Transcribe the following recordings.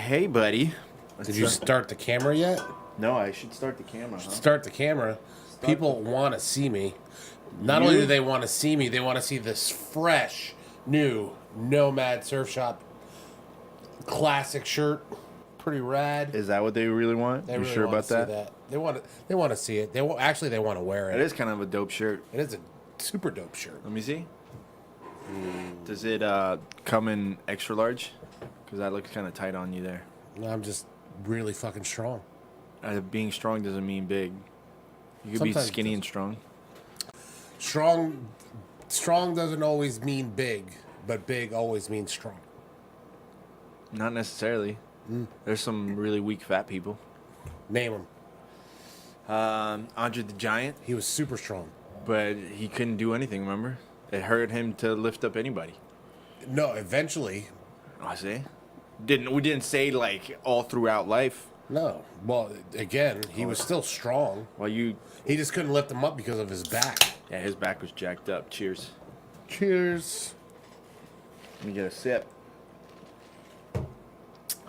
Hey, buddy. Did you start the camera yet? No, I should start the camera, huh? Start the camera. People want to see me. Not only do they want to see me, they want to see this fresh, new Nomad Surf Shop classic shirt. Pretty rad. Is that what they really want? They You really sure want about to see that? They want to see it. They want to wear it. It is kind of a dope shirt. It is a super dope shirt. Let me see. Does it come in extra large? Because that looks kind of tight on you there. I'm just really fucking strong. Being strong doesn't mean big. You could Sometimes be skinny and strong. Strong doesn't always mean big, but big always means strong. Not necessarily. There's some really weak fat people. Name him. Andre the Giant, He was super strong. but he couldn't do anything, remember? It hurt him to lift up anybody. No, eventually. I see. We didn't say like all throughout life. No. Well, again, he was still strong. Well, He just couldn't lift him up because of his back. yeah, his back was jacked up. Cheers. Cheers. Let me get a sip.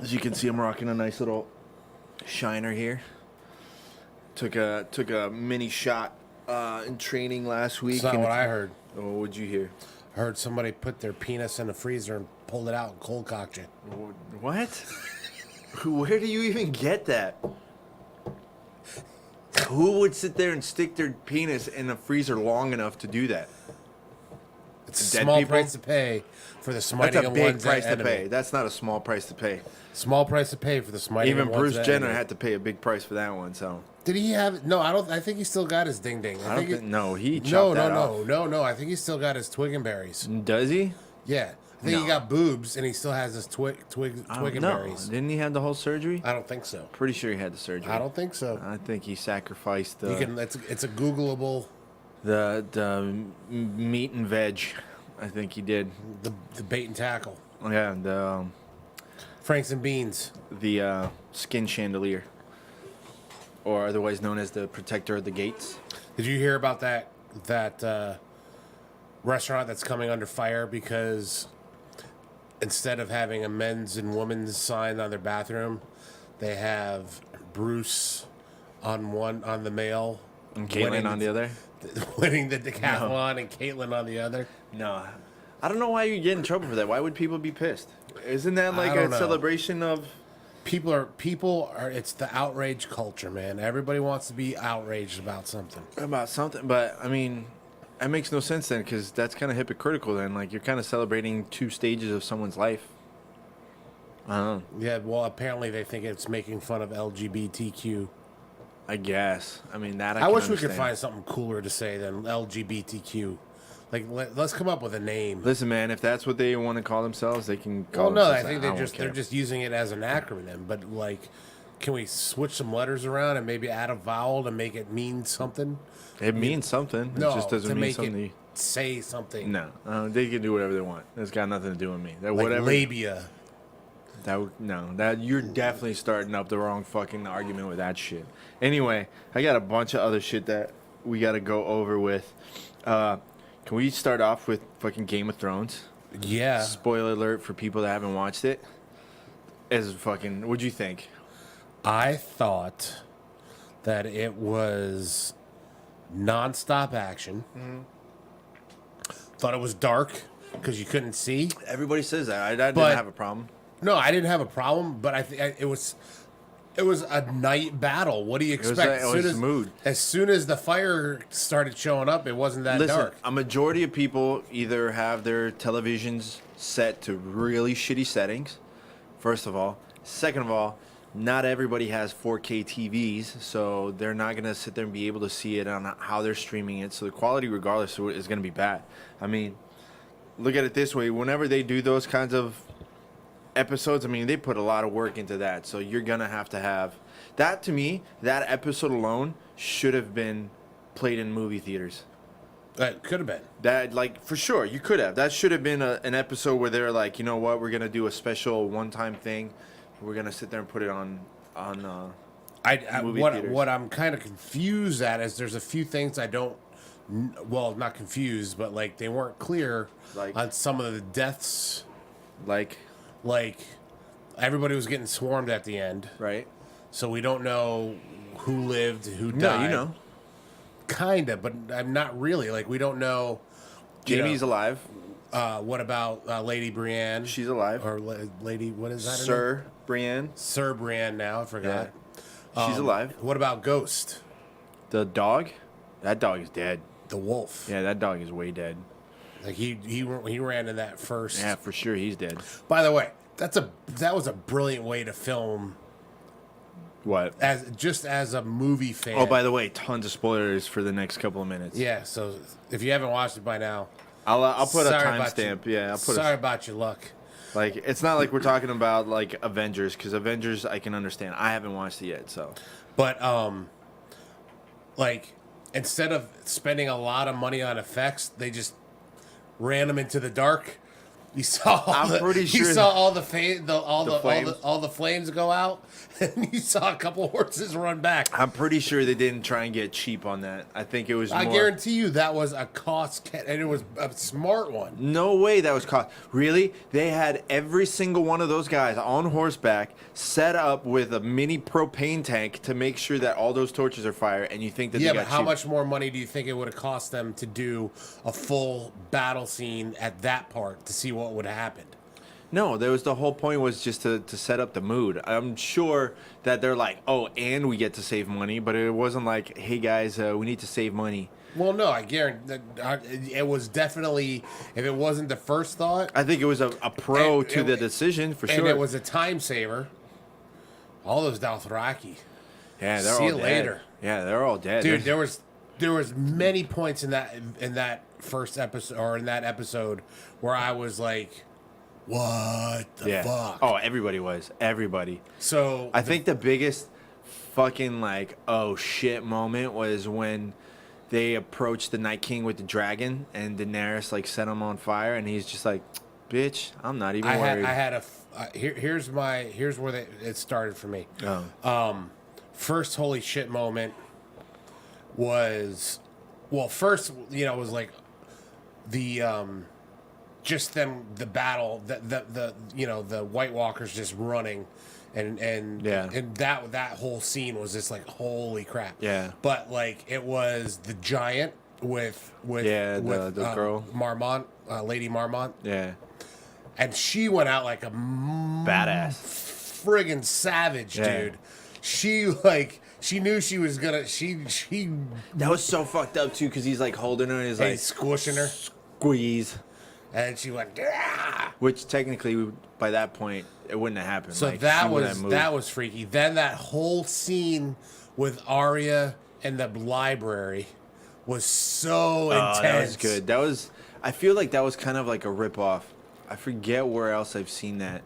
As you can see, I'm rocking a nice little shiner here. Took a mini shot in training last week. That's not what I heard. Oh, what'd you hear? I heard somebody put their penis in the freezer and pulled it out and cold cocked you. What? Where do you even get that? Who would sit there and stick their penis in the freezer long enough to do that? It's a Dead small people? price to pay for the smiting That's a of big one's price to enemy. pay. That's not a small price to pay. Small price to pay for the smiting Even of one's Bruce Jenner enemy. had to pay a big price for that one. So Did he have? No, I don't. I think he still got his ding ding. I don't think. No, he No, chopped that off. no. I think he still got his twig and berries. Does he? Yeah, I think No. he got boobs and he still has his twig and No. berries. Didn't he have the whole surgery? I don't think so. Pretty sure he had the surgery. I don't think so. I think he sacrificed You can. It's a Googleable. the meat and veg. I think he did. The bait and tackle. Yeah, Franks and beans. the skin chandelier, or otherwise known as the protector of the gates. Did you hear about that restaurant that's coming under fire because instead of having a men's and women's sign on their bathroom, they have Bruce on the male And Caitlyn on the other? winning the decathlon and Caitlyn on the other. No. I don't know why you get in trouble for that. Why would people be pissed? Isn't that like I a don't know. celebration of... People are it's the outrage culture, man. Everybody wants to be outraged about something. About something, but I mean, that makes no sense then, because that's kind of hypocritical then. Like, you're kind of celebrating two stages of someone's life. I don't know. Yeah, well, apparently they think it's making fun of LGBTQ. I guess. I mean, that I can wish we could understand. find something cooler to say than LGBTQ. Like, let's come up with a name. Listen, man, if that's what they want to call themselves, they can call Well, no, I themselves think that. they're just using it as an acronym. But like, can we switch some letters around and maybe add a vowel to make it mean something? It means something. No, It just doesn't to mean make something. it say something. No, they can do whatever they want. It's got nothing to do with me. That Like whatever. labia. That you're definitely starting up the wrong fucking argument with that shit. Anyway, I got a bunch of other shit that we got to go over with. Can we start off with fucking Game of Thrones? Yeah. Spoiler alert for people that haven't watched it. What'd you think? I thought that it was nonstop action. Thought it was dark because you couldn't see. Everybody says that. I didn't But- have a problem. No, I didn't have a problem, but I think it was a night battle. What do you expect? It was smooth. As soon as the fire started showing up, it wasn't that Listen, dark. a majority of people either have their televisions set to really shitty settings, first of all. Second of all, not everybody has 4K TVs, so they're not going to sit there and be able to see it on how they're streaming it. So the quality, regardless, is going to be bad. I mean, look at it this way. Whenever they do those kinds of episodes, I mean, they put a lot of work into that. So you're going to have... That, to me, that episode alone should have been played in movie theaters. It could have been. That, like, for sure, you could have. That should have been an episode where they're like, you know what, we're going to do a special one-time thing. We're going to sit there and put it on movie theaters. What I'm kind of confused at is there's a few things I don't... Well, not confused, but, like, they weren't clear Like? on some of the deaths. Like, Like, Everybody was getting swarmed at the end, Right? so we don't know who lived, who No, died. you know. Kinda, but I'm not really. Like, we don't know. Jamie's alive. What about Lady Brienne? She's alive. Or Lady, what is that? her name? Sir Brienne. Sir Brienne now, I forgot. She's alive. What about Ghost? The dog? That dog is dead. The wolf. Yeah, that dog is way dead. Like he ran in that first. Yeah, for sure he's dead. By the way, that was a brilliant way to film What? as a movie fan. Oh, by the way, tons of spoilers for the next couple of minutes. Yeah, so if you haven't watched it by now, I'll put a sorry about timestamp. your- Yeah, I'll put sorry about your luck. like it's not like we're talking about like Avengers, because Avengers I can understand. I haven't watched it yet, so But like, instead of spending a lot of money on effects, they just ran them into the dark. You saw you saw all the flames go out, and you saw a couple horses run back. I'm pretty sure they didn't try and get cheap on that. I think it was I more... guarantee you that was a cost, and it was a smart one. No way that was cost. Really? They had every single one of those guys on horseback set up with a mini propane tank to make sure that all those torches are fired, and you think that Yeah, they but got how cheap. much more money do you think it would have cost them to do a full battle scene at that part to see what would have happened? No, there was the whole point was just to set up the mood. I'm sure that they're like, oh, and we get to save money, but it wasn't like, hey guys, we need to save money. Well, no, I guarantee it was definitely, if it wasn't the first thought, I think it was a pro And- to and- the decision for and sure. it was a time saver. All those Dothraki. Yeah, they're See all you dead. later. Yeah, they're all dead. Dude, There's- there was many points in that first episode, or in that episode, where I was like, what the fuck? Oh, everybody was. Everybody. So I think the biggest fucking like oh shit moment was when they approached the Night King with the dragon and Daenerys like set him on fire and he's just like, bitch, I'm not even worried. here's where it started for me. Oh. First holy shit moment was, well, first, you know, it was like the just them, the battle, the you know, the White Walkers just running, and Yeah. and that whole scene was just like, holy crap. Yeah. But like, it was the giant with Yeah, the girl. Marmont, Lady Marmont, Yeah. and she went out like a Badass. friggin' savage, Yeah. dude. She knew she was gonna. She That was so fucked up too because he's like holding her and he's and like squishing her, squeeze. and she went. "Ah!" Which technically by that point it wouldn't have happened. So Like, that she wouldn't have moved. was freaky. Then that whole scene with Arya in the library was so intense. That was good. That was. I feel like that was kind of like a ripoff. I forget where else I've seen that.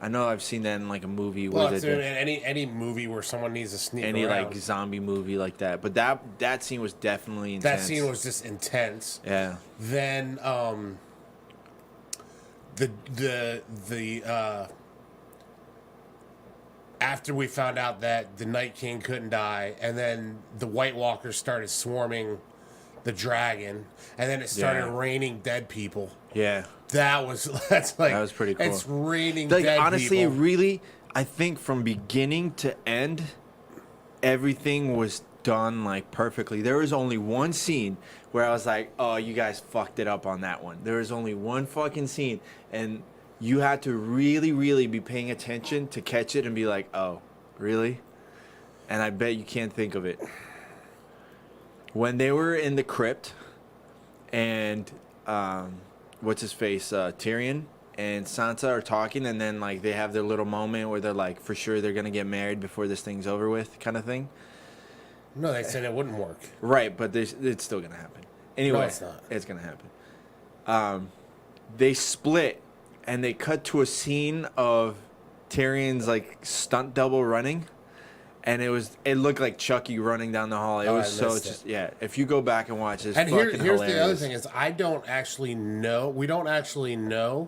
I know I've seen that in like a movie Well, where it's they in did any movie where someone needs to sneak any around. like zombie movie like that. But that scene was definitely intense. That scene was just intense. Yeah. Then the after we found out that the Night King couldn't die, and then the White Walkers started swarming the dragon, and then it started Yeah. raining dead people. Yeah. That's like, That was pretty cool. It's raining Like dead honestly, people. really, I think from beginning to end, everything was done like perfectly. There was only one scene where I was like, "Oh, you guys fucked it up on that one." There was only one fucking scene, and you had to really, really be paying attention to catch it and be like, "Oh, really?" And I bet you can't think of it. When they were in the crypt, and what's his face, Tyrion and Sansa are talking, and then like they have their little moment where they're like, for sure they're gonna get married before this thing's over with, kind of thing. No, they said it wouldn't work. Right, but it's still gonna happen. Anyway, No, it's not. It's gonna happen. They split, and they cut to a scene of Tyrion's like stunt double running, and it looked like Chucky running down the hall. It Oh, was I so missed just yeah. If you go back and watch this, And fucking here's hilarious. the other thing is, I don't actually know. We don't actually know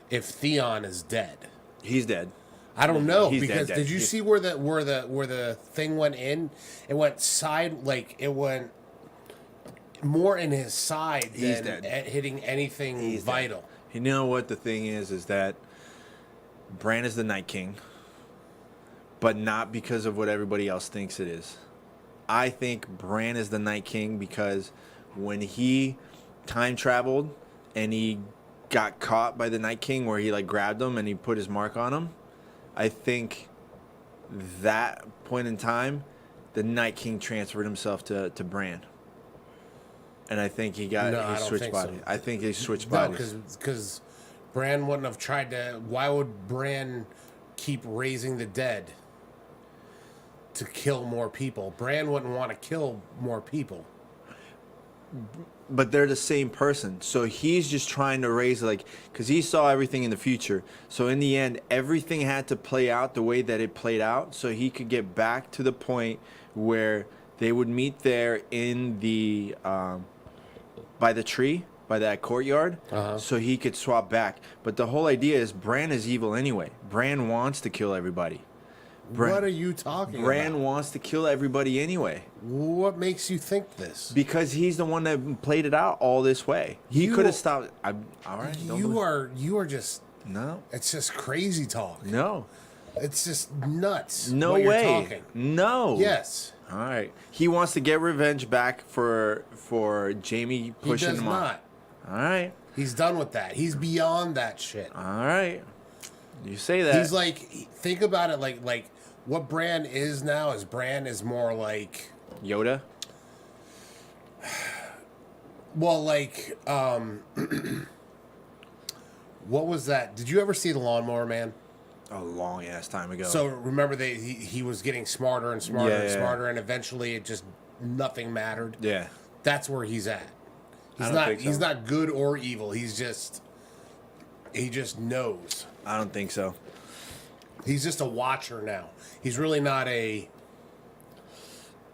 if Theon is dead. He's dead. I don't know He's because dead. did you see where the thing went in? It went side, like it went more in his side He's than dead. hitting anything He's vital. dead. You know what the thing is that Bran is the Night King, but not because of what everybody else thinks it is. I think Bran is the Night King because when he time traveled and he got caught by the Night King where he like grabbed him and he put his mark on him, I think that point in time, the Night King transferred himself to Bran. And I think he switched bodies. So. I think he switched bodies. Because Bran wouldn't have tried to. Why would Bran keep raising the dead to kill more people? Bran wouldn't want to kill more people. But they're the same person. So he's just trying to raise, like, because he saw everything in the future. So in the end, everything had to play out the way that it played out so he could get back to the point where they would meet there in the, by the tree, by that courtyard, so he could swap back. But the whole idea is Bran is evil anyway. Bran wants to kill everybody. What are you talking about? Bran wants to kill everybody anyway. What makes you think this? Because he's the one that played it out all this way. He could have stopped. All right. You are just. No. It's just crazy talk. No. It's just nuts. No what way. You're talking. No. Yes. All right. He wants to get revenge back for Jaime pushing him off. He does not. All right. He's done with that. He's beyond that shit. All right. You say that. He's like, think about it like what Bran is now is Bran is more like Yoda. Well, like, what was that? Did you ever see The Lawnmower Man? A long ass time ago. So remember, he was getting smarter and smarter and smarter, and eventually it just nothing mattered. Yeah, that's where he's at. He's not good or evil. He just knows. I don't think so. He's just a watcher now. He's really not a.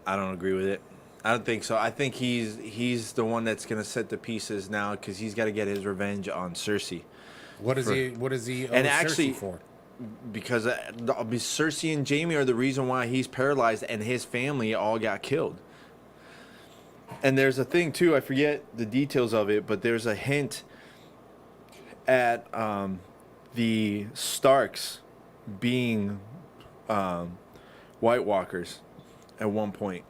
I don't agree with it. I don't think so. I think he's the one that's gonna set the pieces now because he's got to get his revenge on Cersei. What is he? And actually, Cersei for? Because Cersei and Jaime are the reason why he's paralyzed and his family all got killed. And there's a thing too. I forget the details of it, but there's a hint at the Starks being White Walkers at one point.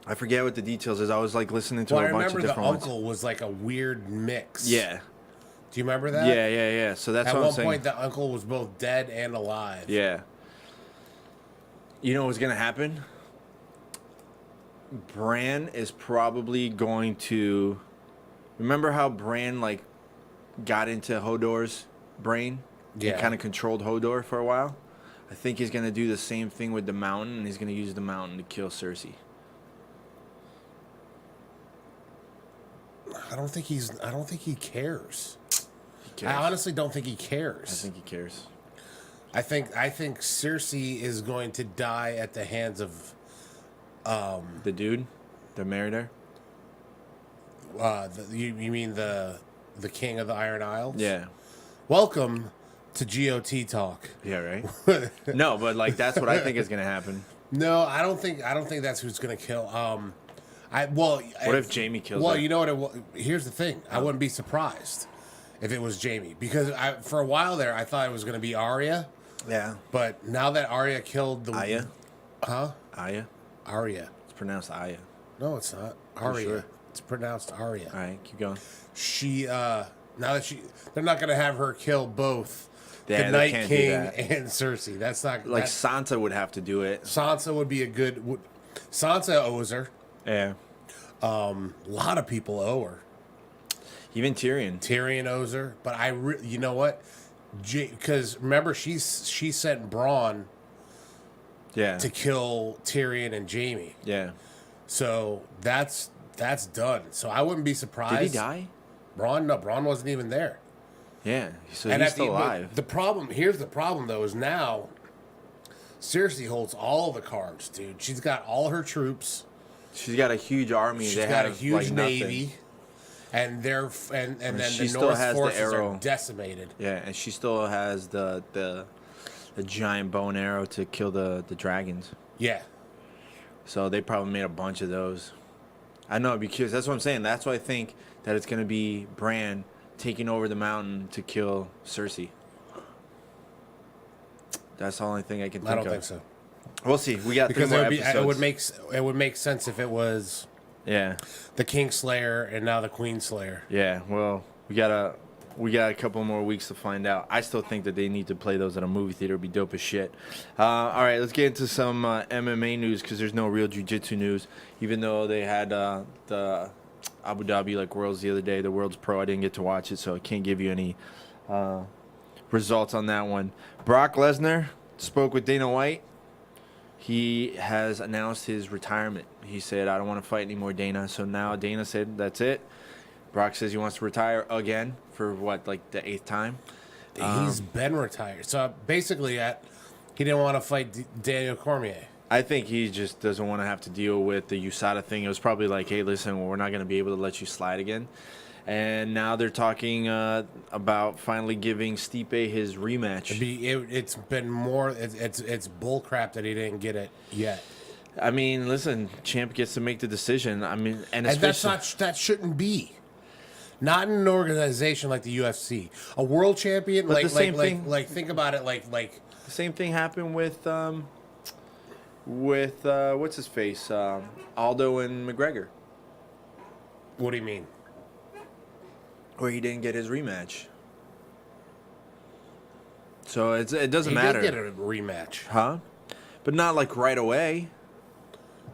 I forget what the details is. I was like listening to a bunch of different ones. I remember the uncle was like a weird mix. Yeah. Do you remember that? Yeah. So that's what I'm saying. At one point, the uncle was both dead and alive. Yeah. You know what's going to happen? Bran is probably going to... Remember how Bran, like, got into Hodor's brain? Yeah. He kind of controlled Hodor for a while? I think he's going to do the same thing with the Mountain, and he's going to use the Mountain to kill Cersei. I don't think he cares. He cares. I honestly don't think he cares. I think he cares. I think Cersei is going to die at the hands of the dude that married her. You mean the king of the Iron Isles? Yeah. Welcome to GOT talk. Yeah, right. No, but like that's what I think is going to happen. No, I don't think that's who's going to kill. What if Jaime kills her? Well, you know what? Here's the thing. I wouldn't be surprised if it was Jaime because for a while there I thought it was going to be Arya. Yeah. But now that Arya killed the Arya. Huh? Arya. It's pronounced Arya. No, it's not. Arya. Sure? It's pronounced Arya. All right, keep going. They're not going to have her kill both the Night King and Cersei. That's not like Sansa would have to do it. Sansa would be a good. Sansa owes her. Yeah. A lot of people owe her. Even Tyrion. Tyrion owes her, but you know what? Because remember, she sent Bronn. Yeah. To kill Tyrion and Jaime. Yeah. So that's done. So I wouldn't be surprised. Did he die? Bronn wasn't even there. Yeah. So he's still alive. Here's the problem though, is now Cersei holds all the cards, dude. She's got all her troops. She's got a huge army. She's got a huge navy. And then the North forces are decimated. Yeah, and she still has the giant bow and arrow to kill the dragons. Yeah. So they probably made a bunch of those. I know, because that's what I'm saying. That's why I think that it's going to be Bran taking over the Mountain to kill Cersei. That's the only thing I can think I of. don't think so. We'll see. We got Because 3 more it episodes. would make sense if it was Yeah. the King Slayer and now the Queen Slayer. Yeah. Well, we got a couple more weeks to find out. I still think that they need to play those at a movie theater. It'd be dope as shit. All right, let's get into some MMA news because there's no real jiu-jitsu news. Even though they had the Abu Dhabi Worlds the other day, the Worlds Pro. I didn't get to watch it, so I can't give you any results on that one. Brock Lesnar spoke with Dana White. He has announced his retirement. He said, I don't want to fight anymore, Dana. So now Dana said, that's it. Brock says he wants to retire again for the 8th time. He's been retired. So basically, he didn't want to fight Daniel Cormier. I think he just doesn't want to have to deal with the USADA thing. It was probably like, hey, listen, we're not going to be able to let you slide again. And now they're talking about finally giving Stipe his rematch. It's been more. It's bull crap that he didn't get it yet. I mean, listen, champ gets to make the decision. I mean, and that shouldn't be. Not in an organization like the UFC. A world champion, But the same thing- think about it, like the same thing happened with what's his face, Aldo and McGregor, what do you mean? where he didn't get his rematch. So it doesn't He matter, did get a rematch, huh? But not right away.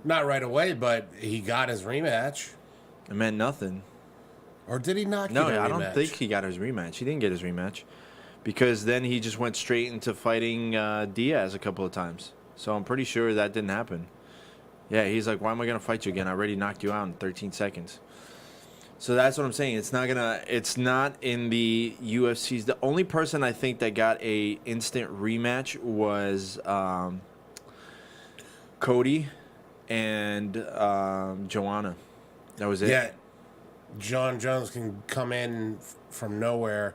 not right away, but he got his rematch. It meant nothing. Or did he not? No, get a I rematch? don't think he got his rematch. He didn't get his rematch because then he just went straight into fighting Diaz a couple of times. So I'm pretty sure that didn't happen. Yeah, he's like, why am I going to fight you again? I already knocked you out in 13 seconds. So that's what I'm saying. It's not in the UFC's. The only person I think that got a instant rematch was Cody and Joanna. That was it. Yeah, John Jones can come in from nowhere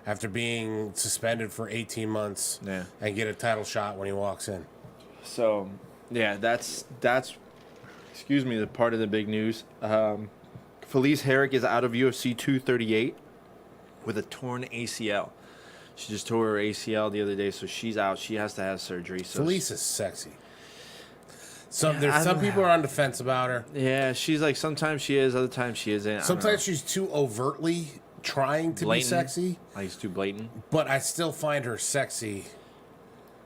after being suspended for 18 months and get a title shot when he walks in. So, yeah, that's excuse me, the part of the big news. Felice Herrick is out of UFC 238 with a torn ACL. She just tore her ACL the other day, so she's out. She has to have surgery. So Felice is sexy. Some people are on the fence about her. yeah, she's like sometimes she is, other times she isn't. Sometimes she's too overtly trying to Blatant. be sexy, Like it's too blatant. but I still find her sexy.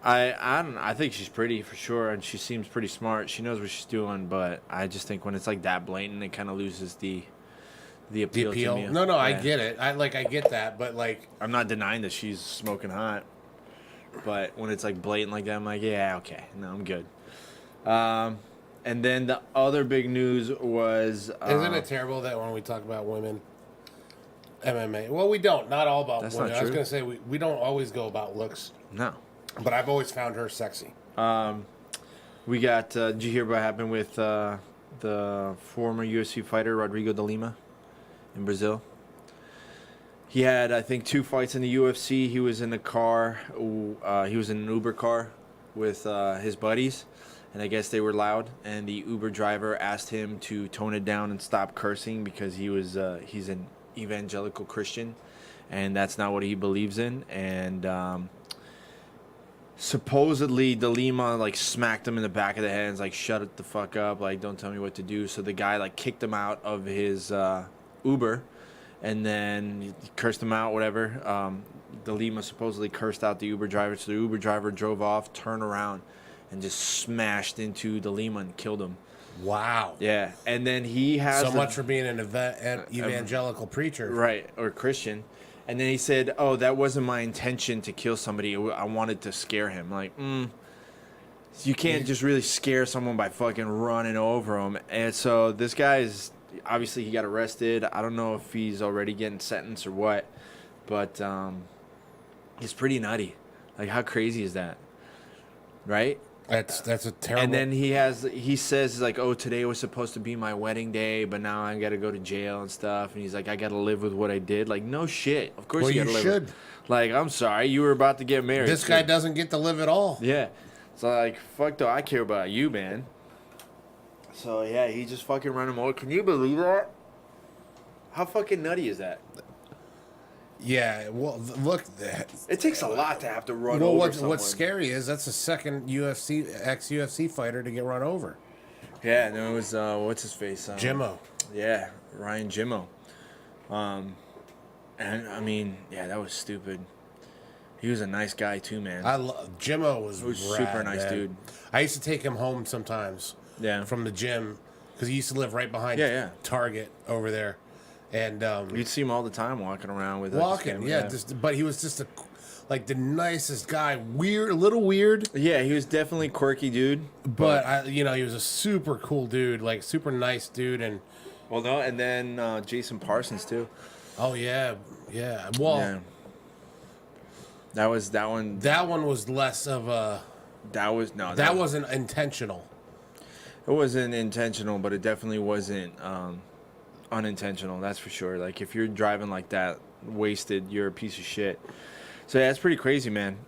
I think she's pretty for sure, and she seems pretty smart. She knows what she's doing, but I just think when it's like that blatant, it kind of loses the appeal. To me. No, I Yeah. get it. I get that, but like, I'm not denying that she's smoking hot, but when it's like blatant like that, I'm like, yeah, okay, no, I'm good. And then the other big news was, isn't it terrible that when we talk about women MMA, well, we don't. Not all about That's women. not I was true. going to say we don't always go about looks, no. but I've always found her sexy. We got. Did you hear what happened with the former UFC fighter Rodrigo de Lima in Brazil? He had, I think, 2 fights in the UFC. He was in a car. He was in an Uber car with his buddies, and I guess they were loud. And the Uber driver asked him to tone it down and stop cursing because he's an evangelical Christian, and that's not what he believes in. And supposedly De Lima smacked him in the back of the head and was like, shut it the fuck up, don't tell me what to do. So the guy kicked him out of his Uber, and then he cursed him out, whatever. De Lima supposedly cursed out the Uber driver, so the Uber driver drove off, turned around, and just smashed into De Lima and killed him. Wow. Yeah, and then he has So much for being an evangelical preacher. right, or Christian. And then he said, oh, that wasn't my intention to kill somebody. I wanted to scare him. You can't just really scare someone by fucking running over him. And so this guy is, obviously he got arrested. I don't know if he's already getting sentenced or what. But it's pretty nutty. How crazy is that? Right? That's a terrible. And then he says oh, today was supposed to be my wedding day, but now I got to go to jail and stuff. And he's like, I got to live with what I did. No shit. Of course Well, you got to you live. should. I'm sorry, you were about to get married. This guy doesn't get to live at all. Yeah. So fuck though, I care about you, man. So yeah, he just fucking ran him over. Can you believe that? How fucking nutty is that? Yeah, well, look. It takes a lot to have to run Well, over someone. what's scary is that's the second ex-UFC fighter to get run over. Yeah, no, it was what's his face? Jimmo. Yeah, Ryan Jimmo. And I mean, yeah, that was stupid. He was a nice guy too, man. Jimmo was rad, super nice, man. dude. I used to take him home sometimes. Yeah. From the gym, because he used to live right behind Target over there, and You'd see him all the time walking around with but he was just like the nicest guy. A little weird. Yeah, he was definitely quirky, dude. But he was a super cool dude, like super nice dude, and and then Jason Parsons too. oh yeah. Well, Yeah. That one. that one was less of a. That wasn't intentional. It wasn't intentional, but it definitely wasn't unintentional. That's for sure. Like if you're driving like that, wasted, you're a piece of shit. So yeah, it's pretty crazy, man.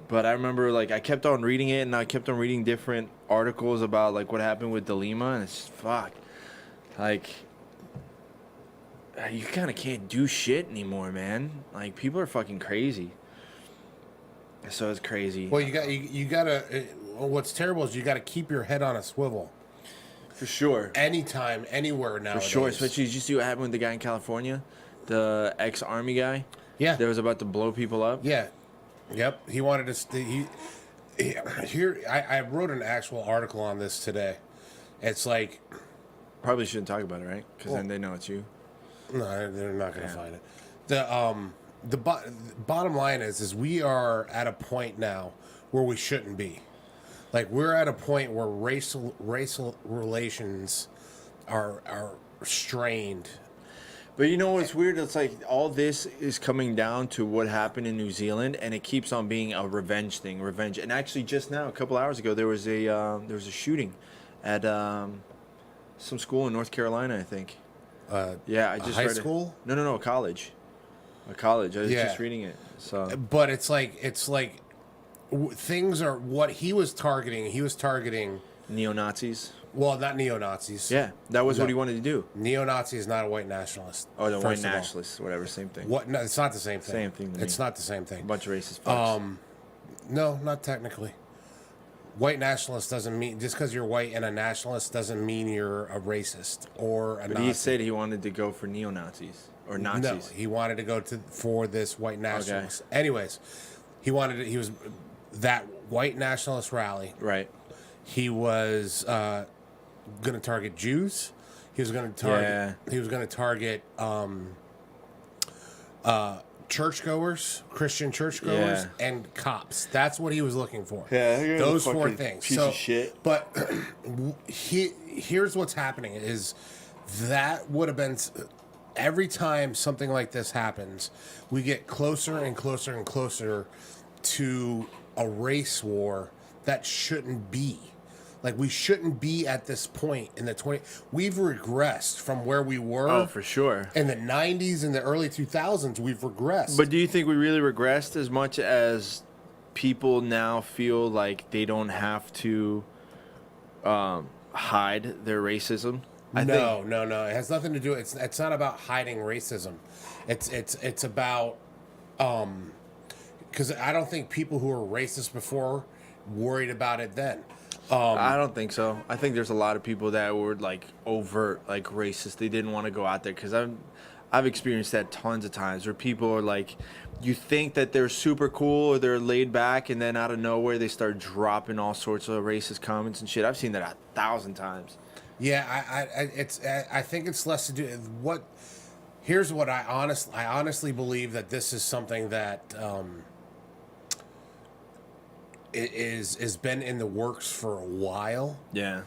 But I remember like I kept on reading it, and I kept on reading different articles about like what happened with DeLima, and it's fuck. Like you kind of can't do shit anymore, man. Like people are fucking crazy. So it's crazy. Well, you gotta. What's terrible is you got to keep your head on a swivel. For sure. Anytime, anywhere nowadays. For sure, especially did you see what happened with the guy in California, the ex-army guy? Yeah. That was about to blow people up. Yeah. Yep. He wanted to. I wrote an actual article on this today. It's like. Probably shouldn't talk about it, right? Because then they know it's you. No, they're not going to find it. The bottom line is we are at a point now where we shouldn't be. Like we're at a point where racial relations are strained. But you know what's weird? It's like all this is coming down to what happened in New Zealand, and it keeps on being a revenge thing. And actually, just now, a couple hours ago, there was a shooting at some school in North Carolina, I think. Yeah, I just high read school? It. No, a college. A college. I was just reading it. So, but it's like things are what he was targeting. He was targeting neo-Nazis. Well, not neo-Nazis. Yeah, that was what he wanted to do. Neo-Nazi is not a white nationalist. Oh, the white nationalist, whatever, same thing. What? No, it's not the same thing. Same thing. It's not the same thing. A bunch of racist folks. No, not technically. White nationalist doesn't mean just because you're white and a nationalist doesn't mean you're a racist or a Nazi. He said he wanted to go for neo-Nazis or Nazis. No, he wanted to go for this white nationalist. Okay. Anyways, he was that white nationalist rally. Right. He was going to target Jews. He was going to target. Yeah. He was going to target churchgoers, Christian churchgoers, and cops. That's what he was looking for. Yeah, those four things. Piece of shit. But here's what's happening: is that would have been every time something like this happens, we get closer and closer and closer to a race war that shouldn't be. Like, we shouldn't be at this point in the 20... We've regressed from where we were. Oh, for sure. In the 90s and the early 2000s, we've regressed. But do you think we really regressed as much as people now feel like they don't have to hide their racism? No. It has nothing to do... It's not about hiding racism. It's about... Because I don't think people who were racist before worried about it then. I don't think so. I think there's a lot of people that were like overt, like racist. They didn't want to go out there because I've experienced that tons of times where people are like, you think that they're super cool or they're laid back, and then out of nowhere they start dropping all sorts of racist comments and shit. I've seen that 1,000 times. Yeah, I think it's less to do what. Here's what I honestly believe that this is something that. Is been in the works for a while. Yeah.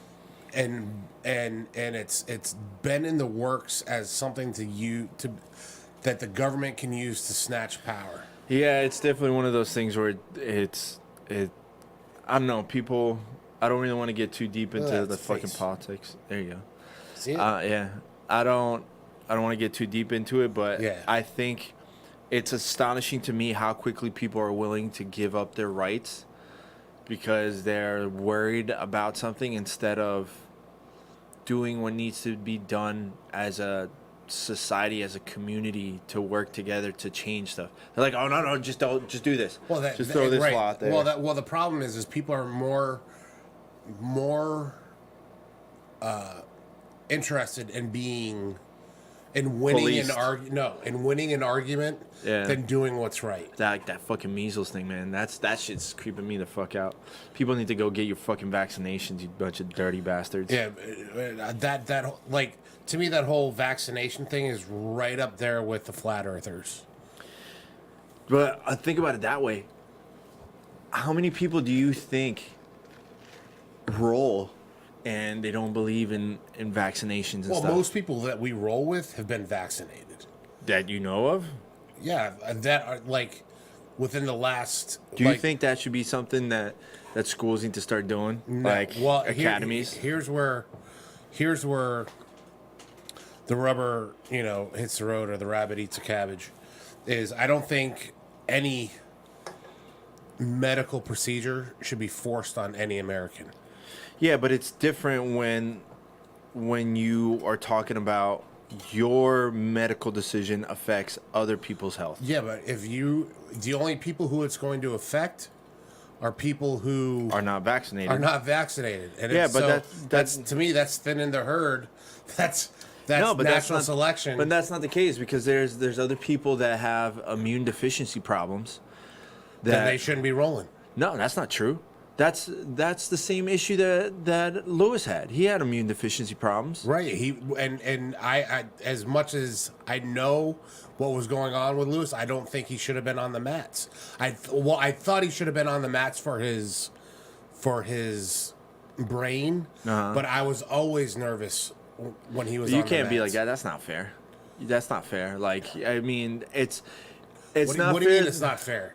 And it's been in the works as something that the government can use to snatch power. Yeah, it's definitely one of those things where I don't know, people, I don't really want to get too deep into the fucking politics. There you go. See it? Yeah. I don't want to get too deep into it, but yeah. I think it's astonishing to me how quickly people are willing to give up their rights because they're worried about something instead of doing what needs to be done as a society as a community to work together to change stuff. They're like, oh no, just do this. Well, just throw this right. law out there. Well, the problem is people are more interested in winning Policed. winning an argument Yeah. than doing what's right. That fucking measles thing, man. That shit's creeping me the fuck out. People need to go get your fucking vaccinations, you bunch of dirty bastards. Yeah, that like to me that whole vaccination thing is right up there with the flat earthers. But I think about it that way. How many people do you think roll and they don't believe in vaccinations and Well, stuff? most people that we roll with have been vaccinated. That you know of? Yeah, that are like within the last. Do you think that should be something that schools need to start doing? Like academies? Here's where the rubber, hits the road or the rabbit eats a cabbage. Is I don't think any medical procedure should be forced on any American. Yeah, but it's different when you are talking about your medical decision affects other people's health. Yeah, but the only people who it's going to affect are people who Are not vaccinated. And Yeah, but that's to me that's thinning the herd. That's natural selection. But that's not the case because there's other people that have immune deficiency problems. Then they shouldn't be rolling. No, that's not true. That's the same issue that Lewis had. He had immune deficiency problems. Right. I as much as I know what was going on with Lewis, I don't think he should have been on the mats. I thought he should have been on the mats for his brain, but I was always nervous when he was on the mats. You can't be like that. That's not fair. That's not fair. Like, I mean, it's not fair. What do you mean it's not fair?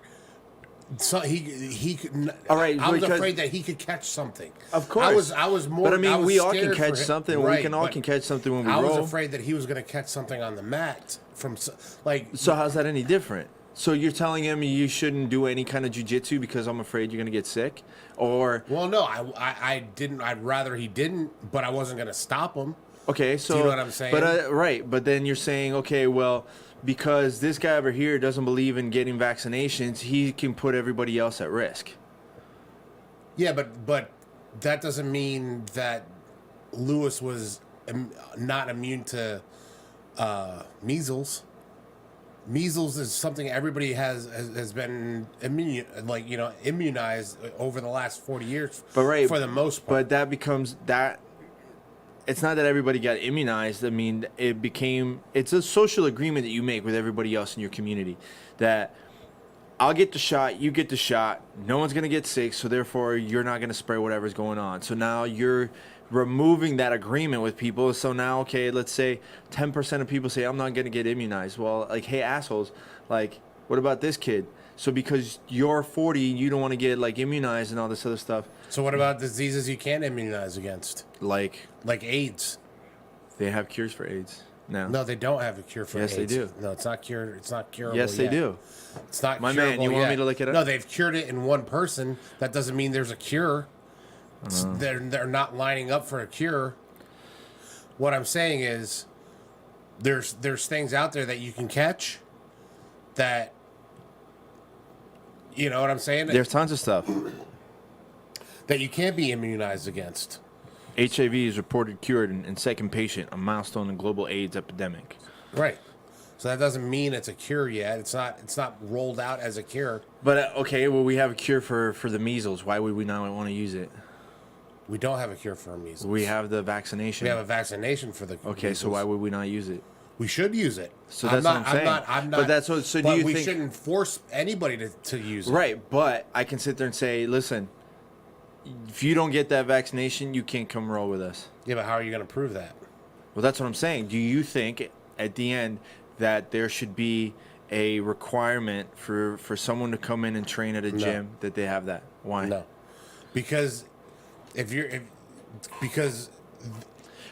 So he could. All right, I was afraid that he could catch something. Of course, I was more. But I mean, we all can scared catch for him. something. Right, we can all can catch something when we I roll. was afraid that he was going to catch something on the mat from like. So how's that any different? So you're telling him you shouldn't do any kind of jiu-jitsu because I'm afraid you're going to get sick, or? Well, no, I didn't. I'd rather he didn't, but I wasn't going to stop him. Okay, so do you know what I'm saying? But right, but then you're saying, okay, well, because this guy over here doesn't believe in getting vaccinations, he can put everybody else at risk. Yeah, but that doesn't mean that Lewis was not immune to measles. Measles is something everybody has been immunized over the last 40 years. But right, for the most part. But that becomes that. It's not that everybody got immunized. I mean, it's a social agreement that you make with everybody else in your community that I'll get the shot, you get the shot, no one's going to get sick, so therefore you're not going to spread whatever's going on. So now you're removing that agreement with people. So now, okay, let's say 10% of people say, I'm not going to get immunized. Well, like, hey, assholes, like, what about this kid? So because you're 40, you don't want to get, like, immunized and all this other stuff. So what about diseases you can't immunize against? Like AIDS. They have cures for AIDS now. No, they don't have a cure for AIDS. Yes, they do. No, it's not cured. It's not curable. Yes, they do. It's not My curable man, you want yet. me to look it up? No, they've cured it in one person. That doesn't mean there's a cure. They're not lining up for a cure. What I'm saying is there's things out there that you can catch that, you know what I'm saying? There's tons of stuff. That you can't be immunized against. HIV is reported cured in second patient, a milestone in global AIDS epidemic. Right. So that doesn't mean it's a cure yet. It's not rolled out as a cure. But okay, well, we have a cure for the measles. Why would we not want to use it? We don't have a cure for measles. We have the vaccination. We have a vaccination for the Okay, measles. so why would we not use it? We should use it. So that's what I'm saying. I'm not. But that's what. So do you we think? shouldn't force anybody to use it. Right, but I can sit there and say, listen, if you don't get that vaccination, you can't come roll with us. Yeah, but how are you going to prove that? Well, that's what I'm saying. Do you think at the end that there should be a requirement for someone to come in and train at a gym that they have that? Why? No, because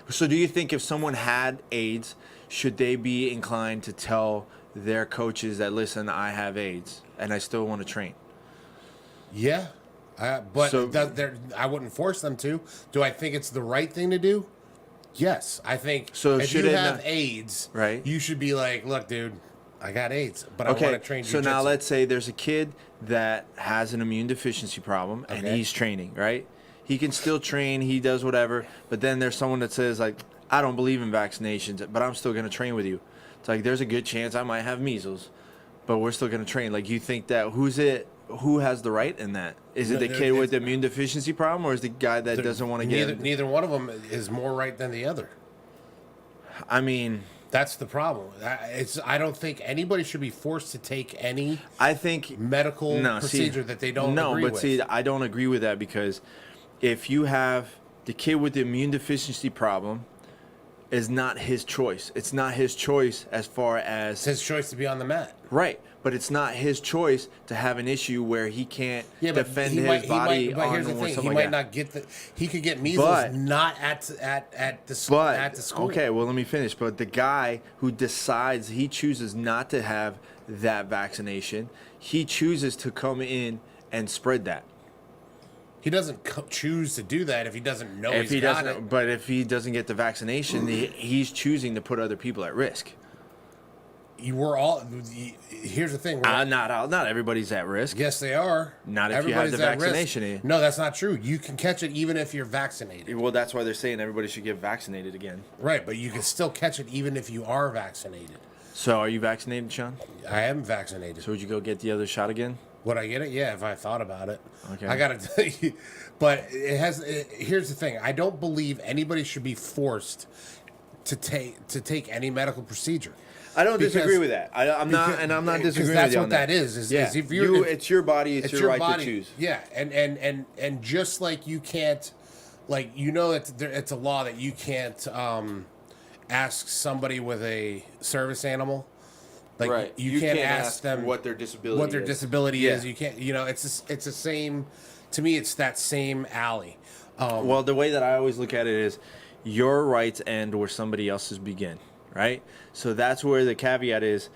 So do you think if someone had AIDS, should they be inclined to tell their coaches that, listen, I have AIDS and I still want to train? Yeah, but I wouldn't force them to. Do I think it's the right thing to do? Yes, I think So if you should it have not- AIDS, Right. you should be like, look, dude, I got AIDS, but I Okay, want to train so jiu-jitsu. now let's say there's a kid that has an immune deficiency problem and Okay. he's training, right? He can still train, he does whatever, but then there's someone that says, like, I don't believe in vaccinations, but I'm still going to train with you. It's like, there's a good chance I might have measles, but we're still going to train. Like, you think that who has the right in that? Is it the kid with the immune deficiency problem, or is the guy that doesn't want to get... Neither one of them is more right than the other. I mean... That's the problem. I don't think anybody should be forced to take any I think medical procedure that they don't agree with. No, but see, I don't agree with that, because if you have the kid with the immune deficiency problem, is not his choice. It's not his choice as far as... It's his choice to be on the mat. Right, but it's not his choice to have an issue where he can't defend his body but here's the on thing: something he like might that. not get the. He could get measles, not at the school. Okay, well, let me finish. But the guy who decides, he chooses not to have that vaccination, he chooses to come in and spread that. He doesn't choose to do that if he doesn't know he's got it. But if he doesn't get the vaccination, he's choosing to put other people at risk. Here's the thing. Not everybody's at risk. Yes, they are. Not if you have the vaccination. No, that's not true. You can catch it even if you're vaccinated. Well, that's why they're saying everybody should get vaccinated again. Right, but you can still catch it even if you are vaccinated. So, are you vaccinated, Sean? I am vaccinated. So, would you go get the other shot again? Would I get it? Yeah, if I thought about it. Okay. I gotta tell you, but here's the thing. I don't believe anybody should be forced to take any medical procedure. I don't disagree with that. I'm not disagreeing with you on that. Is if it's your body, it's your right body, to choose. Yeah, and just like you can't, like, you know, it's a law that you can't ask somebody with a service animal. Like, right. You can't ask them what their disability is. You can't. You know, it's the same. To me, it's that same alley. Well, the way that I always look at it is, your rights end where somebody else's begin. Right? So that's where the caveat is.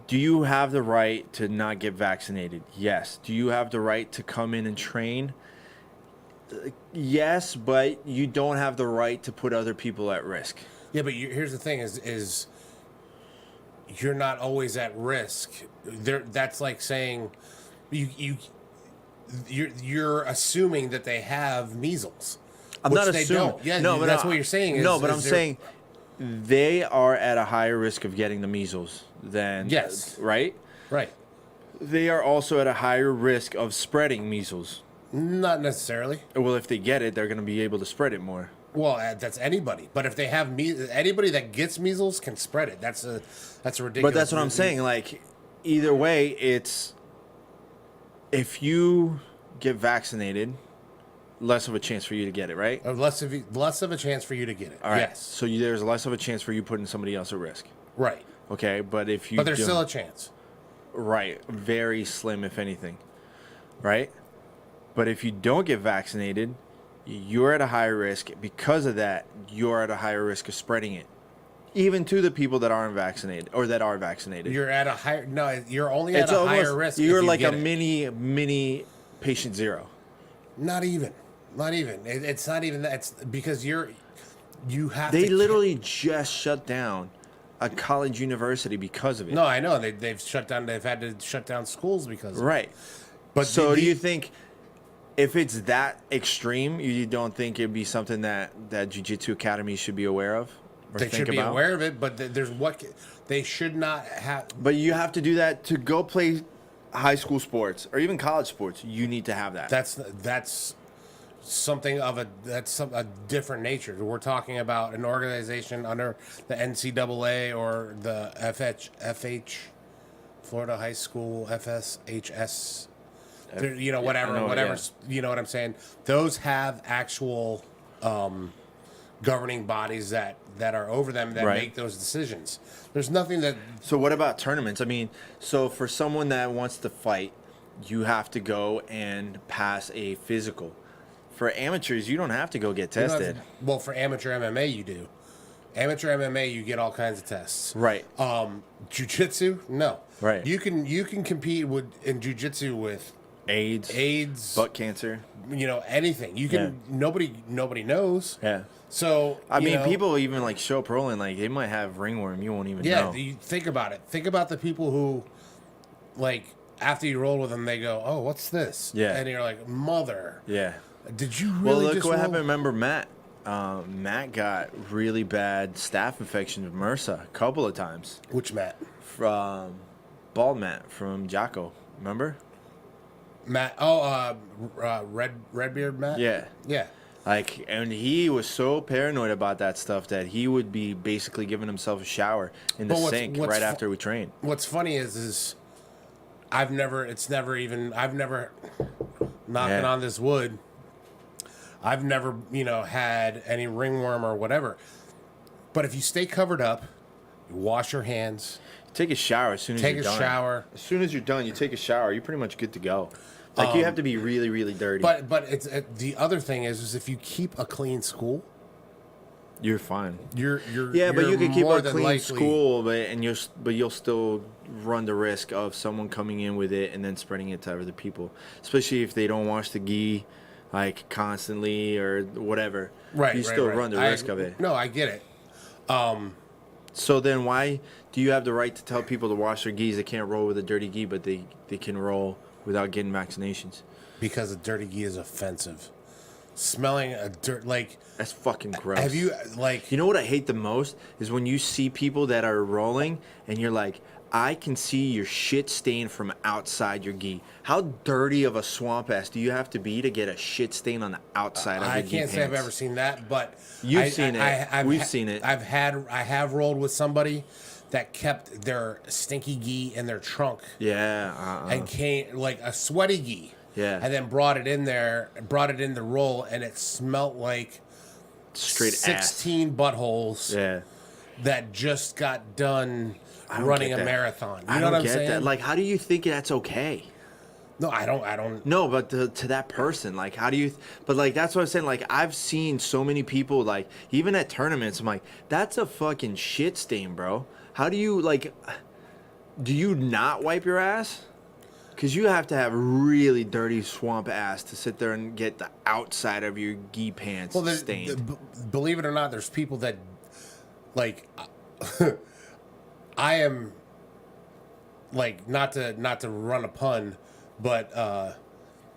Do you have the right to not get vaccinated? Yes. Do you have the right to come in and train? Yes, but you don't have the right to put other people at risk. Yeah, but here's the thing: is you're not always at risk. That's like saying you're assuming that they have measles. I'm not assuming. Don't. Yeah, no, that's what you're saying. But I'm saying they are at a higher risk of getting the measles than... Yes. Right? Right. They are also at a higher risk of spreading measles. Not necessarily. Well, if they get it, they're going to be able to spread it more. Well, that's anybody. But if they have anybody that gets measles can spread it. That's a ridiculous... But that's what I'm saying. Like, either way, it's... If you get vaccinated... less of a chance for you to get it, right? Less of a chance for you to get it. All right. Yes. So there's less of a chance for you putting somebody else at risk. Right. Okay, but if you... But there's still a chance. Right. Very slim, if anything. Right? But if you don't get vaccinated, you're at a higher risk. Because of that, you're at a higher risk of spreading it. Even to the people that aren't vaccinated or that are vaccinated. You're at a higher... No, you're only at a higher risk. You're like a mini patient zero. Not even. It's not even that. It's because you have. They literally just shut down a college university because of it. No, I know they've shut down. They've had to shut down schools because of it. Right. But so do you think if it's that extreme, you don't think it'd be something that Jiu-Jitsu academies should be aware of? Or they think should be about? aware of it, but there's what they should not have. But you have to do that to go play high school sports or even college sports. You need to have that. That's something of a different nature. We're talking about an organization under the NCAA or the FH, Florida High School, FSHS. You know, whatever. Yeah. You know what I'm saying? Those have actual governing bodies that are over them that make those decisions. There's nothing that... So what about tournaments? I mean, so for someone that wants to fight, you have to go and pass a physical. For amateurs, you don't have to go get tested. Well, for amateur MMA, you do. Amateur MMA, you get all kinds of tests. Right. Jiu-Jitsu, no. Right. You can compete in Jiu-Jitsu with AIDS, butt cancer. You know, anything. You can. Nobody knows. Yeah. So I mean, people even like show up rolling, like they might have ringworm. You won't even know. Yeah. Think about it. Think about the people who, like, after you roll with them, they go, "Oh, what's this?" Yeah. And you're like, "Mother." Yeah. Did you really? Well, look just what roll? happened. Remember Matt? Matt got really bad staph infection with MRSA a couple of times. Which Matt? From Bald Matt from Jocko. Remember? Matt. Oh, Redbeard Matt. Yeah. Yeah. Like, and he was so paranoid about that stuff that he would be basically giving himself a shower in the sink right after we trained. What's funny is I've never knocking on this wood. I've never, had any ringworm or whatever. But if you stay covered up, you wash your hands. Take a shower as soon as you're done. Take a shower. As soon as you're done, you take a shower. You're pretty much good to go. Like, you have to be really, really dirty. But it's the other thing is if you keep a clean school, you're fine. You're but you can keep a clean likely, school, but you'll still run the risk of someone coming in with it and then spreading it to other people, especially if they don't wash the gi like constantly or whatever. Right. You still run the risk of it. No, I get it. So then why do you have the right to tell people to wash their gis? They can't roll with a dirty gi, but they can roll without getting vaccinations. Because a dirty gi is offensive. Smelling a dirt, like... That's fucking gross. Have you, like... You know what I hate the most? Is when you see people that are rolling and you're like, I can see your shit stain from outside your gi. How dirty of a swamp ass do you have to be to get a shit stain on the outside of your gi? I can't say I've ever seen that, but... You've seen it. We've seen it. I have rolled with somebody that kept their stinky gi in their trunk. Yeah. And came, like, a sweaty gi. Yeah. And then brought it in the roll, and it smelled like straight 16 buttholes. Yeah. That just got done running a marathon. You know what I'm saying? That. Like, how do you think that's okay? No, I don't. No, but to that person, like, how do you? But like, that's what I'm saying. Like, I've seen so many people, like, even at tournaments, I'm like, that's a fucking shit stain, bro. How do you like? Do you not wipe your ass? Because you have to have really dirty swamp ass to sit there and get the outside of your gi pants stained. Believe it or not, there's people that, like, I am, like, not to run a pun, but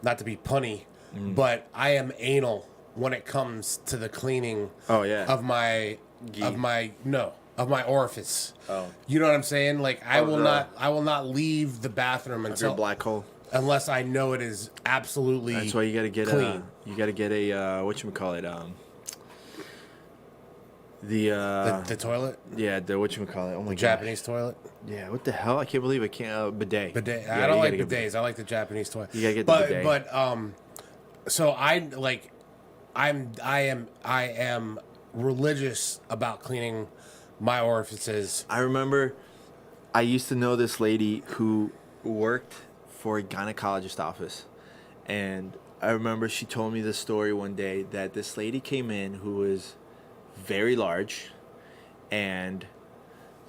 not to be punny, but I am anal when it comes to the cleaning. Oh yeah. Of my gi. Of my orifice. Oh. You know what I'm saying? Like, I will not leave the bathroom until your black hole. Unless I know it is absolutely That's why you got to get clean. You got to get a whatchamacallit, the toilet? Yeah, the whatchamacallit. Oh my god. Japanese toilet? Yeah, what the hell? I can't believe I can't bidet. Yeah, I don't like bidets. I like the Japanese toilet. You got to get the bidet. But so I am religious about cleaning my orifices. I remember I used to know this lady who worked for a gynecologist office. And I remember she told me this story one day that this lady came in who was very large. And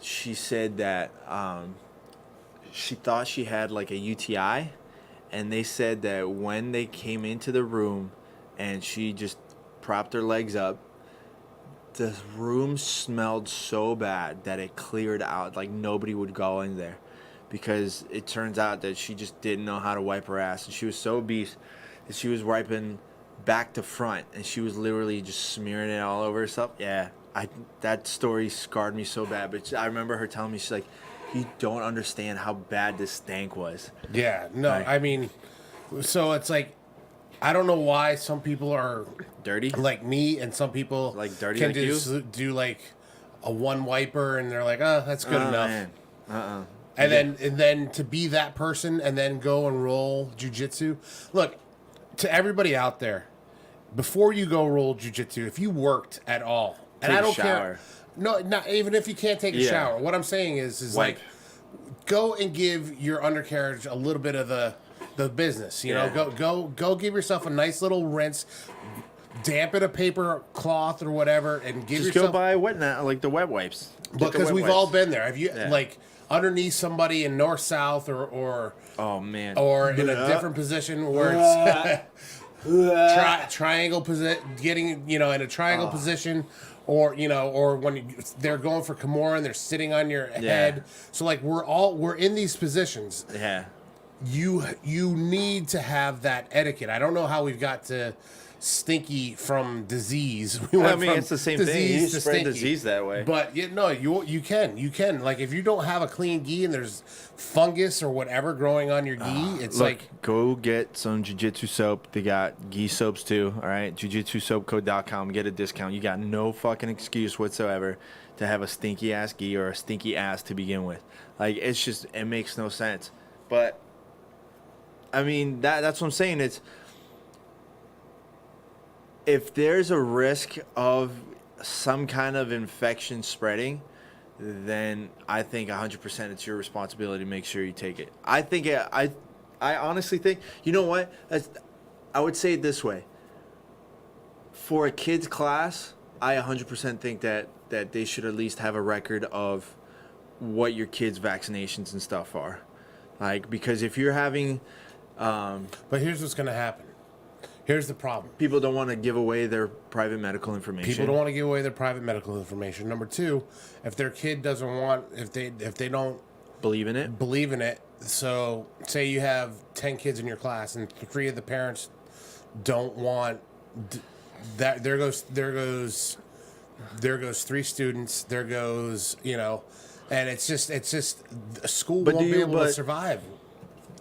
she said that she thought she had like a UTI. And they said that when they came into the room and she just propped her legs up, the room smelled so bad that it cleared out. Like, nobody would go in there because it turns out that she just didn't know how to wipe her ass. And she was so obese that she was wiping back to front and she was literally just smearing it all over herself. Yeah, that story scarred me so bad. But I remember her telling me, she's like, you don't understand how bad this stank was. Yeah, no, like, I mean, so it's like, I don't know why some people are dirty like me and some people like dirty can like do like a one wiper and they're like, oh, that's good enough. Man. And then to be that person and then go and roll jiu-jitsu. Look, to everybody out there, before you go roll jiu-jitsu, if you worked at all, and I don't care. No, not even if you can't take a shower. What I'm saying is like, go and give your undercarriage a little bit of the business. You know, go give yourself a nice little rinse. dampen a paper cloth or whatever and give Just yourself. go buy like the wet wipes. Get the Because wet we've wipes. all been there. Have you Yeah. like underneath somebody in north south or Oh man. or in a different position where it's triangle position, getting in a triangle position, or or when they're going for Kimura and they're sitting on your head. So like we're in these positions. Yeah. You need to have that etiquette. I don't know how we've got to stinky from disease. We went from it's the same thing. You to spread stinky. disease that way. But you can. Like if you don't have a clean gi and there's fungus or whatever growing on your gi, it's Look, like go get some Jiu-Jitsu soap. They got gi soaps too. All right, jiu-jitsusoapco.com. Get a discount. You got no fucking excuse whatsoever to have a stinky ass gi or a stinky ass to begin with. Like it makes no sense. But I mean that's what I'm saying. It's if there's a risk of some kind of infection spreading, then I think 100% it's your responsibility to make sure you take it. I honestly think, you know what? I would say it this way. For a kid's class, I 100% think that they should at least have a record of what your kids' vaccinations and stuff are. Like, because if you're having... but here's what's going to happen. Here's the problem. People don't want to give away their private medical information. People don't want to give away their private medical information. Number two, if their kid doesn't want, if they don't believe in it. So say you have 10 kids in your class and 3 of the parents don't want that. There goes 3 students. There goes, and it's just school won't be able to survive.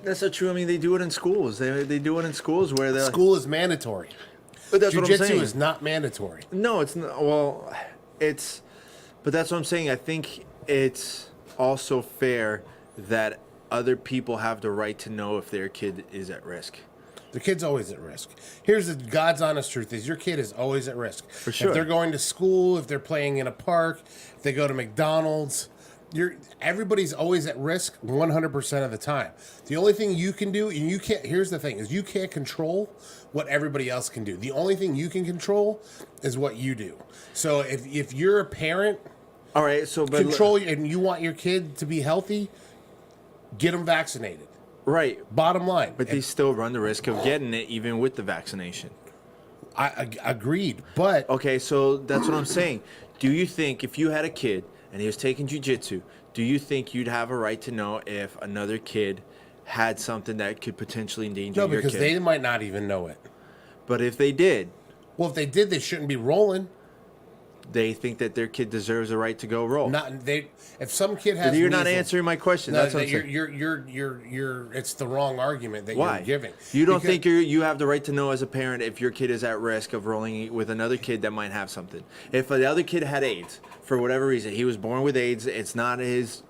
That's not true. I mean, they do it in schools. They do it in schools where they're... School is mandatory. But that's what I'm Jiu-Jitsu saying. is not mandatory. No, it's not. Well, it's... But that's what I'm saying. I think it's also fair that other people have the right to know if their kid is at risk. The kid's always at risk. Here's the God's honest truth is your kid is always at risk. For sure. If they're going to school, if they're playing in a park, if they go to McDonald's... everybody's always at risk 100% of the time. The only thing you can do, and you can't, here's the thing, is you can't control what everybody else can do. The only thing you can control is what you do. So if you're a parent, all right, and you want your kid to be healthy, get them vaccinated. Right. Bottom line. But they still run the risk of getting it even with the vaccination. I agreed, but... Okay, so that's what I'm saying. Do you think if you had a kid and he was taking jiu-jitsu, do you think you'd have a right to know if another kid had something that could potentially endanger your kid? No, because they might not even know it. But if they did... Well, if they did, they shouldn't be rolling. They think that their kid deserves a right to go roll. If some kid has... You're not answering my question. That's what I'm saying. You're it's the wrong argument that you're giving. You don't think you have the right to know as a parent if your kid is at risk of rolling with another kid that might have something. If the other kid had AIDS, for whatever reason, he was born with AIDS, it's not his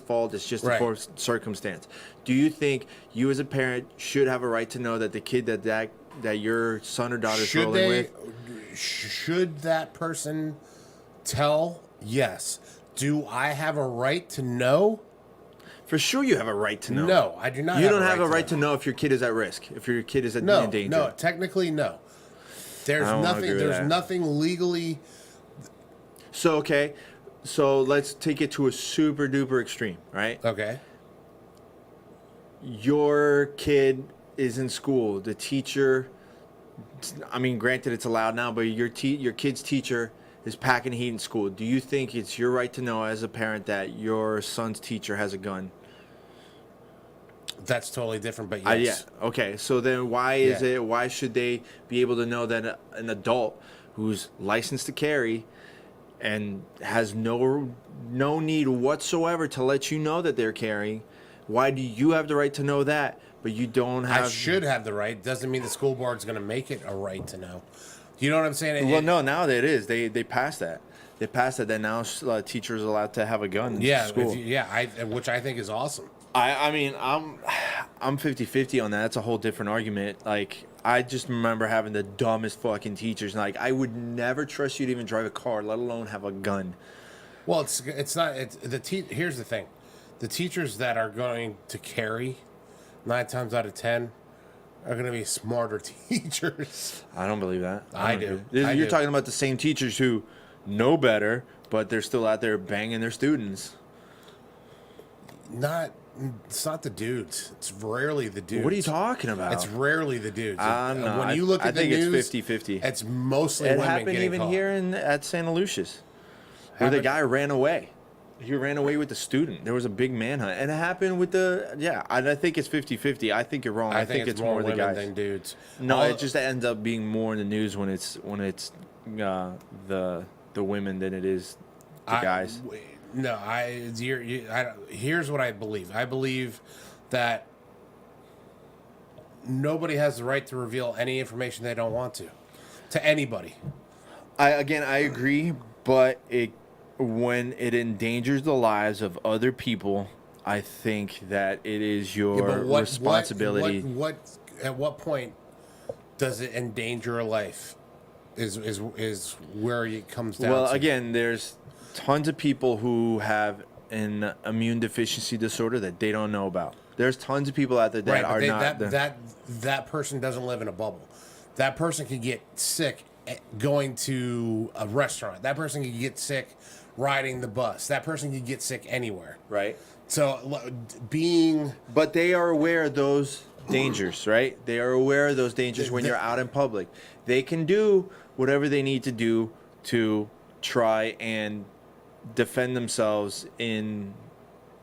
fault, it's just a circumstance. Do you think you as a parent should have a right to know that the kid that your son or daughter is rolling with... Should that person tell? Yes. Do I have a right to know? For sure you have a right to know. No, I do not. You don't have a right to know if your kid is at risk, if your kid is in danger. No, technically no. There's nothing legally. So okay, so let's take it to a super duper extreme, right? Okay. Your kid is in school. The teacher, I mean, granted it's allowed now, but your kid's teacher is packing heat in school. Do you think it's your right to know as a parent that your son's teacher has a gun? That's totally different, but yes. Yeah. Okay. So then why should they be able to know that an adult who's licensed to carry and has no need whatsoever to let you know that they're carrying, why do you have the right to know that, but you don't have... I should have the right. Doesn't mean the school board's going to make it a right to know. You know what I'm saying? Well, no, now it is. They passed that. They passed that now teachers are allowed to have a gun in school. Which I think is awesome. I mean, I'm 50-50 on that. That's a whole different argument. Like, I just remember having the dumbest fucking teachers. Like, I would never trust you to even drive a car, let alone have a gun. Well, it's not. Here's the thing. The teachers that are going to carry, 9 times out of 10, are going to be smarter teachers. I don't believe that. I don't do. agree. I You're do. talking about the same teachers who know better, but they're still out there banging their students. It's not the dudes. It's rarely the dudes. What are you talking about? It's rarely the dudes. No, When you look at the news, it's 50-50. it's mostly It women happened getting even caught. here at Santa Lucia's, where the Happened- guy ran away. He ran away with the student. There was a big manhunt, and it happened with I think it's 50-50. I think you're wrong. I think it's more the women guys than dudes. No, All- it just ends up being more in the news when it's the women than it is the guys. Here's what I believe. I believe that nobody has the right to reveal any information they don't want to anybody. I agree, but when it endangers the lives of other people, I think that it is your responsibility. At what point does it endanger a life? Is where it comes down. Well, to. again, there's tons of people who have an immune deficiency disorder that they don't know about. There's tons of people out there that are not. That person doesn't live in a bubble. That person can get sick going to a restaurant. That person can get sick riding the bus. That person can get sick anywhere. Right. So But they are aware of those dangers, right? They are aware of those dangers when you're out in public. They can do whatever they need to do to try and defend themselves in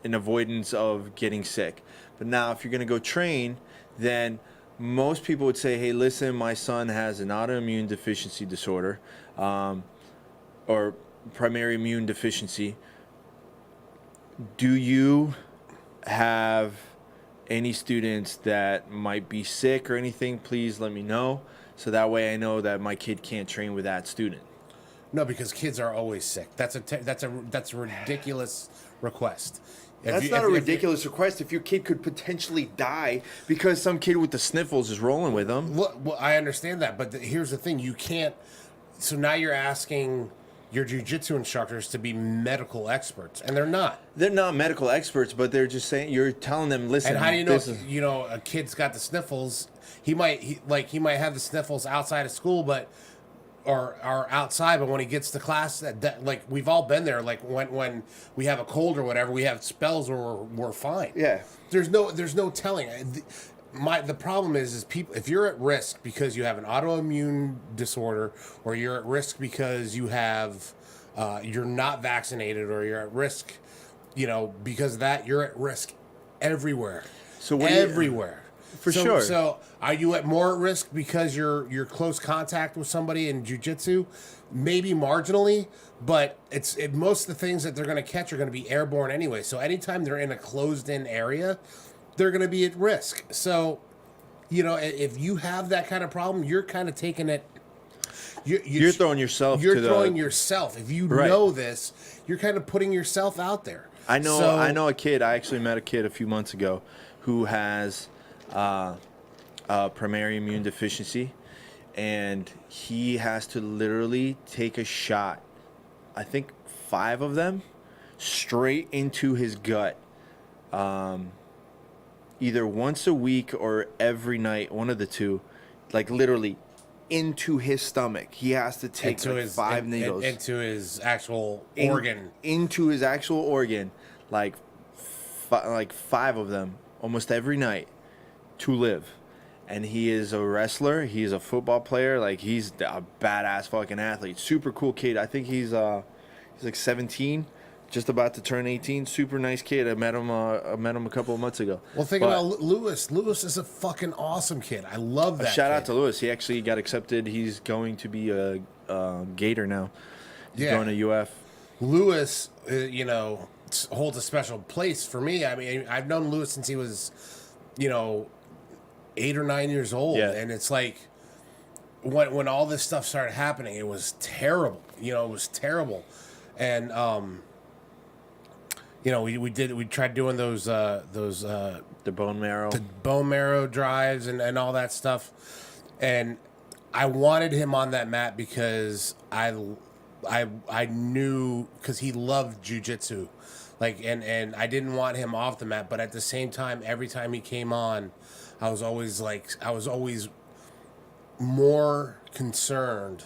avoidance of getting sick. But now if you're going to go train, then most people would say, hey, listen, my son has an autoimmune deficiency disorder, or primary immune deficiency. Do you have any students that might be sick or anything? Please let me know, so that way I know that my kid can't train with that student. no, because kids are always sick. That's a ridiculous request. That's not a ridiculous request if your kid could potentially die because some kid with the sniffles is rolling with them. Well, I understand that, but here's the thing: you can't. So now you're asking your jiu-jitsu instructors to be medical experts, and they're not. They're not medical experts, but they're just saying, you're telling them, listen. And how do you know? A kid's got the sniffles. He might have the sniffles outside of school, but or outside. But when he gets to class, that like we've all been there. Like when we have a cold or whatever, we have spells where we're fine. Yeah. There's no telling. The problem is people, if you're at risk because you have an autoimmune disorder, or you're at risk because you have you're not vaccinated, or you're at risk, because of that, you're at risk everywhere. So everywhere. For sure. So are you at more at risk because you're close contact with somebody in jiu-jitsu? Maybe marginally, but most of the things that they're going to catch are going to be airborne anyway. So anytime they're in a closed-in area, they're going to be at risk. So, if you have that kind of problem, you're kind of taking it. You're throwing yourself. You're throwing yourself. If you know this, you're kind of putting yourself out there. I know a kid. I actually met a kid a few months ago who has primary immune deficiency, and he has to literally take a shot. I think 5 of them straight into his gut. Either once a week or every night, one of the two, like literally into his stomach. He has to take 5 needles into his actual organ. Into his actual organ, like 5 of them almost every night to live. And he is a wrestler. He's a football player. Like, he's a badass fucking athlete. Super cool kid. I think he's like 17. Just about to turn 18. Super nice kid. I met him a couple of months ago. Well, think about Lewis. Lewis is a fucking awesome kid. I love that. Shout out to Lewis. He actually got accepted. He's going to be a Gator now. He's going to UF. Lewis, holds a special place for me. I mean, I've known Lewis since he was, 8 or 9 years old, and it's like when all this stuff started happening, it was terrible. It was terrible, and we tried doing those the bone marrow drives and all that stuff, and I wanted him on that mat because I knew, because he loved jiu-jitsu, and I didn't want him off the mat, but at the same time, every time he came on, I was always more concerned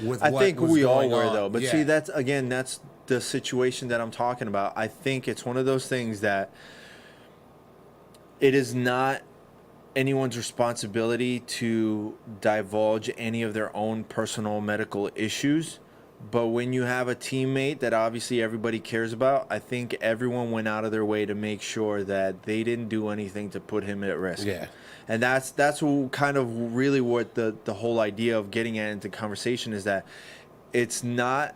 with I what think was we all going were on. though. But Yeah. see, that's the situation that I'm talking about. I think it's one of those things that it is not anyone's responsibility to divulge any of their own personal medical issues. But when you have a teammate that obviously everybody cares about, I think everyone went out of their way to make sure that they didn't do anything to put him at risk. Yeah. And that's kind of really what the whole idea of getting at into conversation is, that it's not,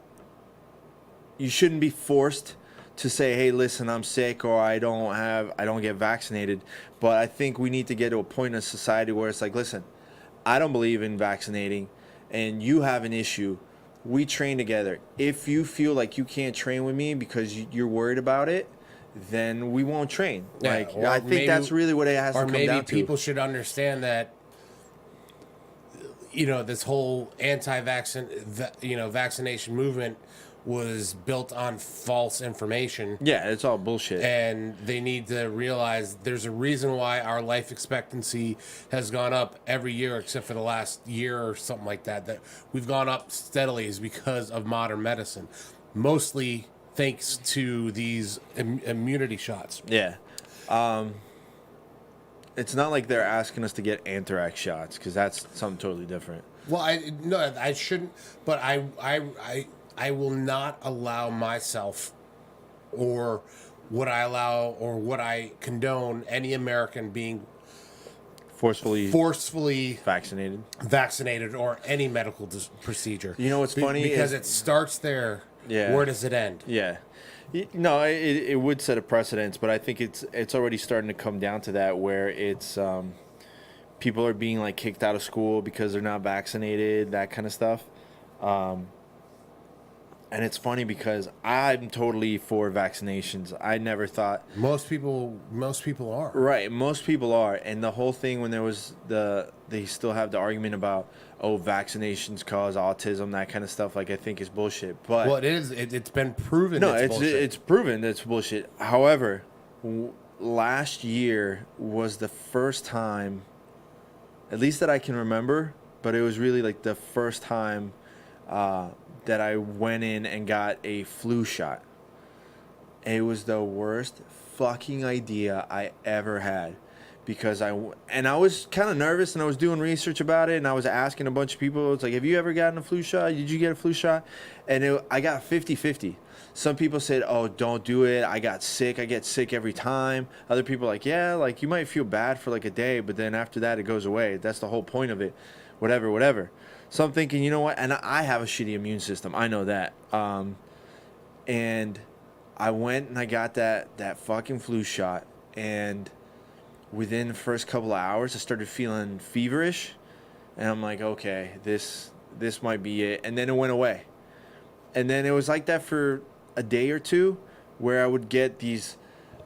you shouldn't be forced to say, hey, listen, I'm sick, or I don't get vaccinated. But I think we need to get to a point in society where it's like, listen, I don't believe in vaccinating and you have an issue. We train together. If you feel like you can't train with me because you're worried about it, then we won't train. Yeah, Like, or I think maybe- that's really what it has to Or come maybe down to. people should understand that, this whole vaccination movement was built on false information. Yeah, it's all bullshit. And they need to realize there's a reason why our life expectancy has gone up every year, except for the last year or something like that. That we've gone up steadily is because of modern medicine, mostly thanks to these immunity shots. Yeah. It's not like they're asking us to get anthrax shots, because that's something totally different. Well, I shouldn't, but I will not allow myself, or would I allow, or would I condone any American being forcefully Vaccinated. or any medical procedure. You know what's funny because is- it starts there. Yeah. Where does it end? Yeah. No, it would set a precedence, but I think it's already starting to come down to that, where it's people are being like kicked out of school because they're not vaccinated, that kind of stuff. And it's funny because I'm totally for vaccinations. I never thought Most people are. right. Most people are, and the whole thing when there was they still have the argument about, oh, vaccinations cause autism, that kind of stuff. Like, I think is bullshit. But Well, it is. It's been proven. no, it's bullshit. it's proven that's bullshit. However, last year was the first time, at least that I can remember, but it was really like the first time that I went in and got a flu shot. It was the worst fucking idea I ever had, because I was kind of nervous, and I was doing research about it, and I was asking a bunch of people. It's like, have you ever gotten a flu shot? Did you get a flu shot? And I got 50-50. Some people said, oh, don't do it. I got sick. I get sick every time. Other people are like, yeah, like you might feel bad for like a day, but then after that it goes away. That's the whole point of it. Whatever. So I'm thinking, you know what? And I have a shitty immune system. I know that. And I went and I got that fucking flu shot. And within the first couple of hours, I started feeling feverish. And I'm like, okay, this might be it. And then it went away. And then it was like that for a day or two, where I would get these,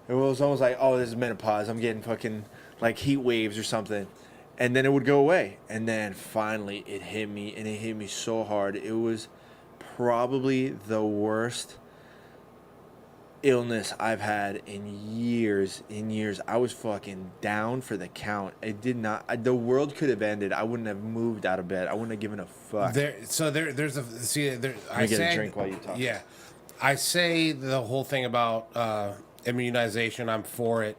it was almost like, oh, this is menopause. I'm getting fucking like heat waves or something. And then it would go away. And then finally it hit me, and it hit me so hard. It was probably the worst illness I've had in years. I was fucking down for the count. It did not, the world could have ended. I wouldn't have moved out of bed. I wouldn't have given a fuck. There's a I get a drink while you talk. Yeah, I say the whole thing about immunization. I'm for it.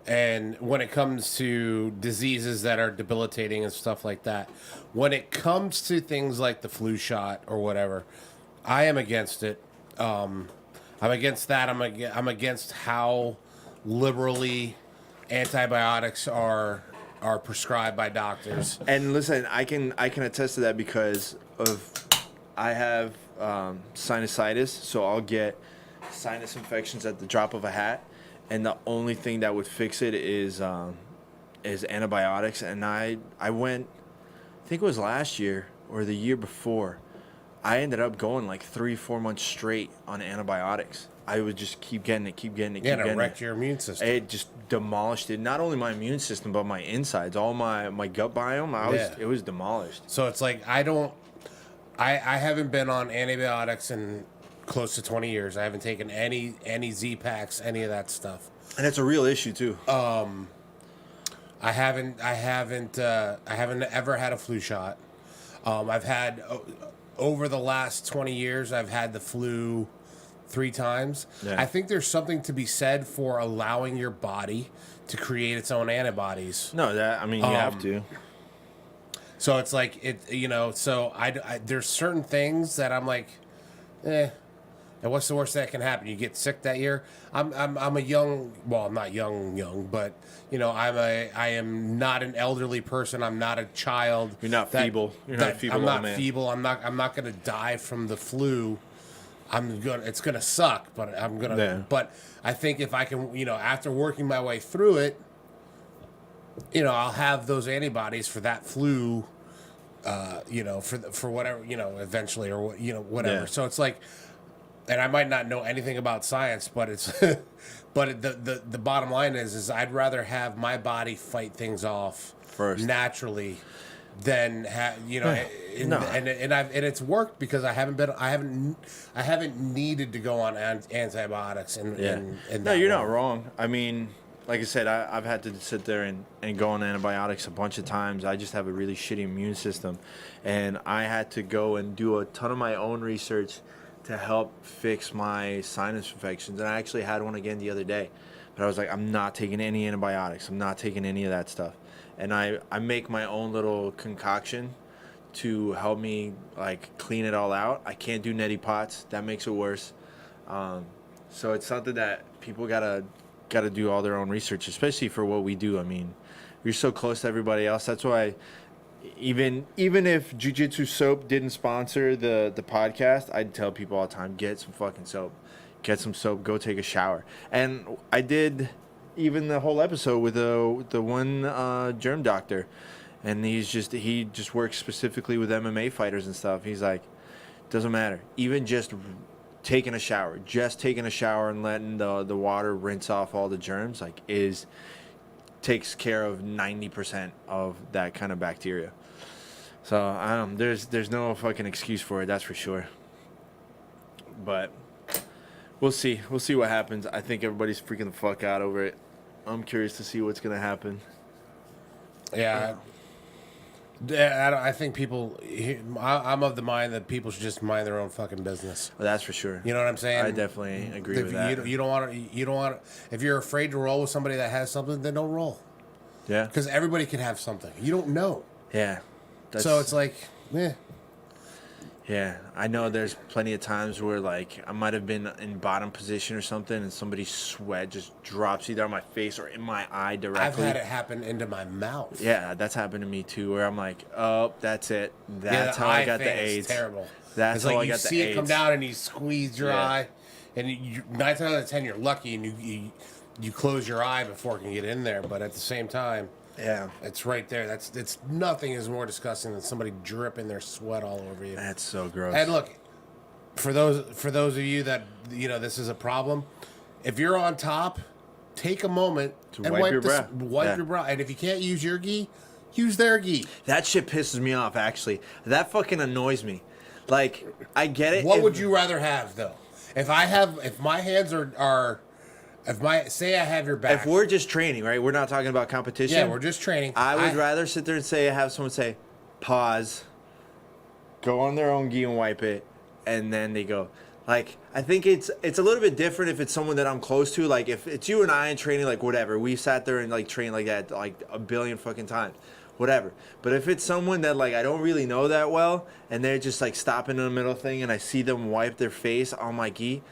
And when it comes to diseases that are debilitating and stuff like that, when it comes to things like the flu shot or whatever, I am against it. I'm against that. I'm against how liberally antibiotics are prescribed by doctors. And listen, I can attest to that, because I have sinusitis, so I'll get sinus infections at the drop of a hat, and the only thing that would fix it is antibiotics. And I went, I think it was last year or the year before, I ended up going like 3-4 months straight on antibiotics. I would just keep getting it. Yeah, to wreck your immune system. It just demolished it. Not only my immune system, but my insides, all my gut biome. It was demolished. So it's like I haven't been on antibiotics in close to 20 years. I haven't taken any Z-Packs, any of that stuff. And it's a real issue too. I haven't ever had a flu shot. I've had over the last 20 years, I've had the flu 3 times. Yeah. I think there's something to be said for allowing your body to create its own antibodies. No, that I mean you have to. So it's like So I there's certain things that I'm like, And what's the worst that can happen? You get sick that year. I'm a young. Well, I'm not young, but I am not an elderly person. I'm not a child. You're not feeble. You're not a feeble I'm not old man. feeble. I'm not going to die from the flu. It's gonna suck, but I'm gonna. Yeah. But I think if I can, after working my way through it, I'll have those antibodies for that flu. For whatever, eventually, or whatever. Yeah. So it's like, and I might not know anything about science, but it's, the bottom line is I'd rather have my body fight things off First. naturally than and it's worked because I haven't needed to go on antibiotics and no, you're not wrong. I mean, like I said, I've had to sit there and go on antibiotics a bunch of times. I just have a really shitty immune system, and I had to go and do a ton of my own research to help fix my sinus infections. And I actually had one again the other day, but I was like, I'm not taking any antibiotics. I'm not taking any of that stuff. And I make my own little concoction to help me like clean it all out. I can't do neti pots. That makes it worse. So it's something that people gotta do all their own research, especially for what we do. I mean, you're so close to everybody else. That's why even if Jiu-Jitsu soap didn't sponsor the podcast, I'd tell people all the time, get some fucking soap. Get some soap, go take a shower. And I did even the whole episode with the one germ doctor, and he just works specifically with MMA fighters and stuff. He's like, doesn't matter, even just taking a shower and letting the water rinse off all the germs takes care of 90% of that kind of bacteria. So there's no fucking excuse for it, that's for sure. But we'll see what happens. I think everybody's freaking the fuck out over it. I'm curious to see what's gonna happen. Yeah. I think people. I'm of the mind that people should just mind their own fucking business. Well, that's for sure. You know what I'm saying? I definitely agree with that. You don't want. If you're afraid to roll with somebody that has something, then don't roll. Yeah. Because everybody can have something. You don't know. Yeah. So it's like, Yeah, I know there's plenty of times where, like, I might have been in bottom position or something, and somebody's sweat just drops either on my face or in my eye directly. I've had it happen into my mouth. Yeah, that's happened to me too, where I'm like, oh, that's it. That's how I got the AIDS. It's terrible. That's how I got the AIDS. You see it come down and you squeeze your eye, and 9 times out of 10 you're lucky, and you close your eye before it can get in there, but at the same time, yeah, it's right there. It's nothing is more disgusting than somebody dripping their sweat all over you. That's so gross. And look, for those of you that this is a problem, if you're on top, take a moment to and wipe your brow. Wipe your brow. And if you can't use your gi, use their gi. That shit pisses me off. Actually, that fucking annoys me. Like, I get it. What would you rather have though? If my hands are. Say I have your back. If we're just training, right? We're not talking about competition. Yeah, we're just training. I would rather sit there and have someone say, pause, go on their own gi and wipe it, and then they go. Like, I think it's a little bit different if it's someone that I'm close to. Like, if it's you and I in training, like, whatever. We sat there and, like, trained like that, like, a billion fucking times. Whatever. But if it's someone that, like, I don't really know that well, and they're just, like, stopping in the middle thing, and I see them wipe their face on my gi,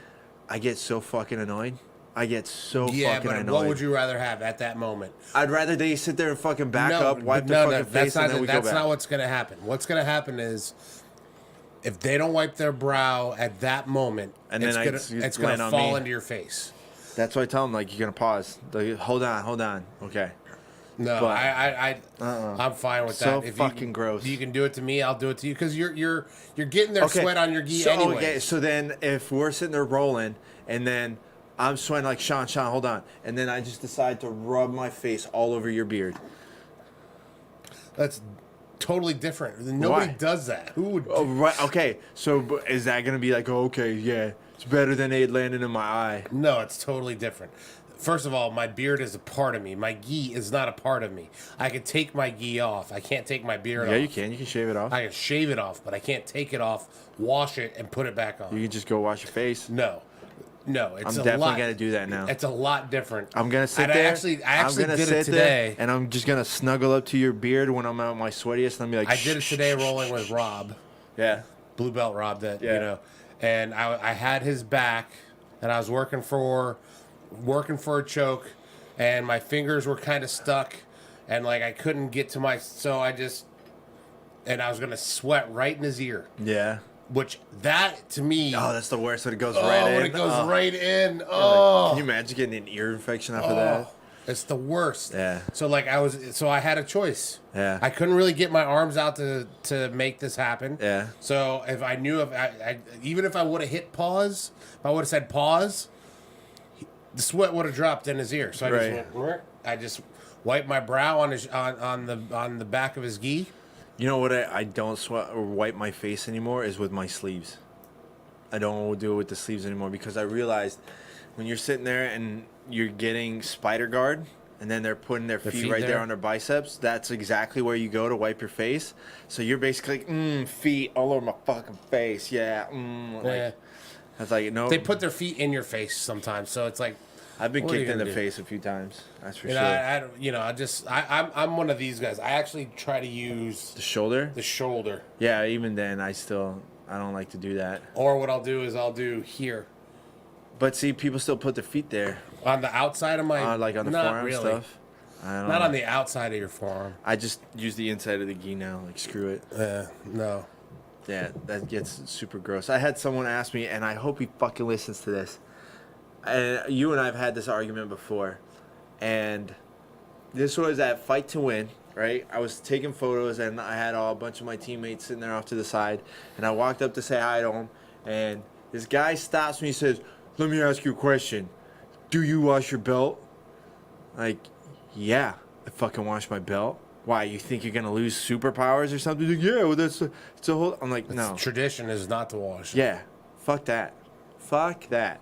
I get so fucking annoyed. I get so fucking annoyed. What would you rather have at that moment? I'd rather they sit there and fucking back up, wipe their fucking face, and then we go back. That's not what's going to happen. What's going to happen is if they don't wipe their brow at that moment, and it's going to fall into your face. That's why I tell them, like, you're going to pause. Like, hold on. Okay. No, but, I'm fine with that. So fucking gross. If you can do it to me, I'll do it to you because you're getting their sweat on your gi anyway. Okay, so then if we're sitting there rolling and then I'm sweating like, Shawn, hold on. And then I just decide to rub my face all over your beard. That's totally different. Nobody does that. Who would? Oh, right. Okay. So is that going to be like, oh, okay, yeah, it's better than it landing in my eye? No, it's totally different. First of all, my beard is a part of me. My gi is not a part of me. I can take my gi off. I can't take my beard off. Yeah, you can. You can shave it off. I can shave it off, but I can't take it off, wash it, and put it back on. You can just go wash your face. No, it's I'm a definitely lot. gonna do that now. It's a lot different. I'm gonna sit And there. I actually I'm gonna did sit it today. there, and I'm just gonna snuggle up to your beard when I'm at my sweatiest, and I'm be like, I did it today rolling with Rob, Yeah. Blue Belt Rob, that Yeah. you know, and I had his back, and I was working for a choke, and my fingers were kind of stuck, and like I couldn't get to and I was gonna sweat right in his ear, Yeah. which that to me, Oh, that's the worst when it goes right in. when it goes right in, Can you imagine getting an ear infection after that? it's the worst. Yeah. So I had a choice. Yeah. I couldn't really get my arms out to make this happen. Yeah. So if I knew even if I would have hit pause, if I would have said pause, the sweat would have dropped in his ear. So I just wiped my brow on the back of his gi. You know what? I don't sweat or wipe my face anymore is with my sleeves. I don't do it with the sleeves anymore because I realized when you're sitting there and you're getting spider guard and then they're putting their feet right there on their biceps, that's exactly where you go to wipe your face. So you're basically like, feet all over my fucking face. Yeah. Yeah. That's like, no. They put their feet in your face sometimes, so it's like I've been what are you kicked in the gonna do? face a few times. That's for You sure. know, I'm one of these guys. I actually try to use The shoulder? the shoulder, Yeah, even then, I don't like to do that. or what I'll do is I'll do here But see, people still put their feet there, on the outside of my like on the not forearm really. stuff. I don't Not know. on the outside of your forearm. I just use the inside of the gi now. Like, screw it. No. Yeah, that gets super gross. I had someone ask me, and I hope he fucking listens to this. And you and I have had this argument before. And this was at Fight to Win, right? I was taking photos, and I had a bunch of my teammates sitting there off to the side. And I walked up to say hi to him. And this guy stops me and says, "Let me ask you a question. Do you wash your belt?" Like, yeah, I fucking wash my belt. Why, you think you're gonna lose superpowers or something? Like, yeah, well, it's a whole. I'm like, no. Tradition is not to wash. Yeah, fuck that. Fuck that.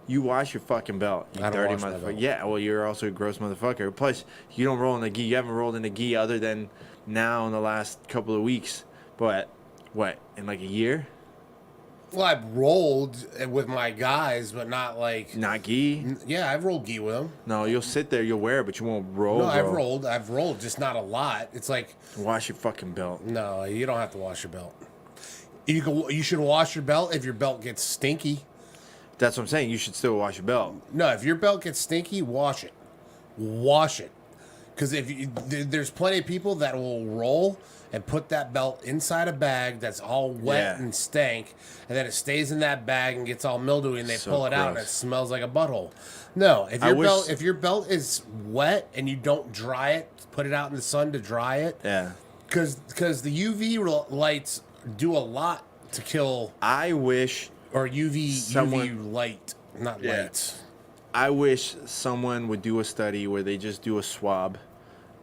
You wash your fucking belt, you I don't dirty wash my motherfucker. belt. Yeah, well, you're also a gross motherfucker. Plus, you don't roll in the gi. You haven't rolled in the gi other than now in the last couple of weeks. But what, in like a year? Well, I've rolled with my guys, but not like. Not gi? Yeah, I've rolled gi with them. No, you'll sit there, you'll wear it, but you won't roll. No, bro. I've rolled, just not a lot. It's like, Wash your fucking belt. no, you don't have to wash your belt. You should wash your belt if your belt gets stinky. That's what I'm saying. You should still wash your belt. No, if your belt gets stinky, wash it. Wash it. Because there's plenty of people that will roll and put that belt inside a bag that's all wet Yeah. and stank, and then it stays in that bag and gets all mildewy, and they So pull it out and it gross. smells like a butthole. No, I wish- if your belt is wet and you don't dry it, put it out in the sun to dry it, Yeah. because the UV lights do a lot to kill, I wish or UV light, not Yeah. lights. I wish someone would do a study where they just do a swab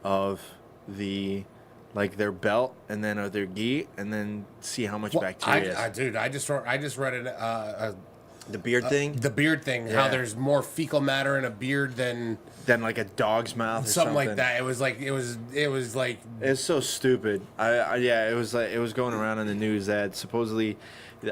of their belt and then of their gi and then see how much bacteria is. I just read it. The beard thing? The beard thing. How Yeah. there's more fecal matter in a beard than Then like a dog's mouth or something like that. It was like It's so stupid. It was going around in the news that supposedly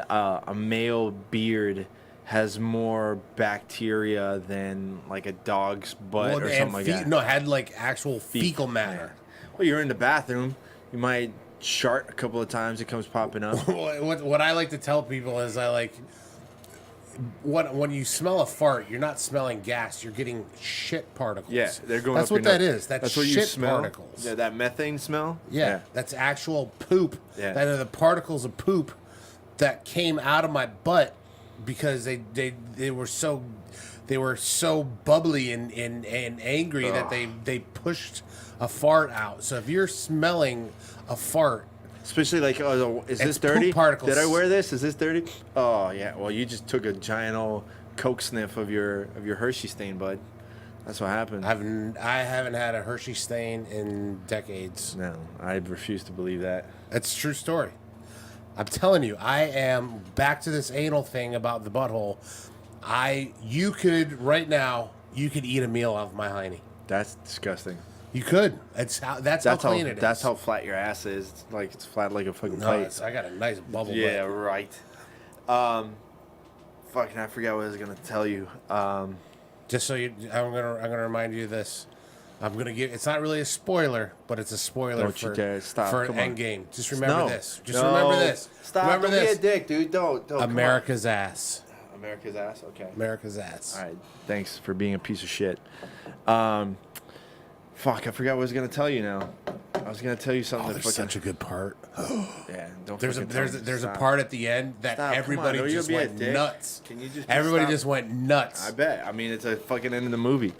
a male beard has more bacteria than like a dog's butt or something like that. No, it had like actual fecal matter. Well, you're in the bathroom, you might shart a couple of times. It comes popping up. What I like to tell people is when you smell a fart, you're not smelling gas. You're getting shit particles. Yeah, they're going. That's up what your that nose. is. That's what you shit smell. particles. Yeah, that methane smell. Yeah, that's actual poop. Yeah. That are the particles of poop that came out of my butt because they were so bubbly and angry that they pushed a fart out. So if you're smelling a fart, Especially like, oh, is It's this dirty? poop particles. Did I wear this? Is this dirty? Oh yeah. Well, you just took a giant old Coke sniff of your Hershey stain, bud. That's what happened. I haven't had a Hershey stain in decades. No, I refuse to believe that. That's a true story. I'm telling you, I am back to this anal thing about the butthole. You could right now you could eat a meal off my hiney. That's disgusting. You could. That's how clean it is. That's how flat your ass is. It's flat like a fucking No, plate. I got a nice bubble. Yeah, butt. right. Fucking, I forgot what I was gonna tell you. Just so you, I'm gonna remind you of this. I'm gonna give. It's not really a spoiler, but it's a spoiler Don't you dare. Stop. for Come an on. Endgame. Just remember No. this. Just No. remember this. Stop. Remember Don't this. be a dick, dude. Don't. Come on. America's ass. America's ass. Okay. America's ass. All right. Thanks for being a piece of shit. Fuck. I forgot what I was gonna tell you now. I was gonna tell you something. Oh, there's such a good part. Yeah. Don't. There's a fucking tell me. there's a Stop. part at the end that Stop, come on, everybody don't you just be a went dick. nuts. Can you just Everybody stop? just went nuts. I bet. I mean, it's a fucking end of the movie.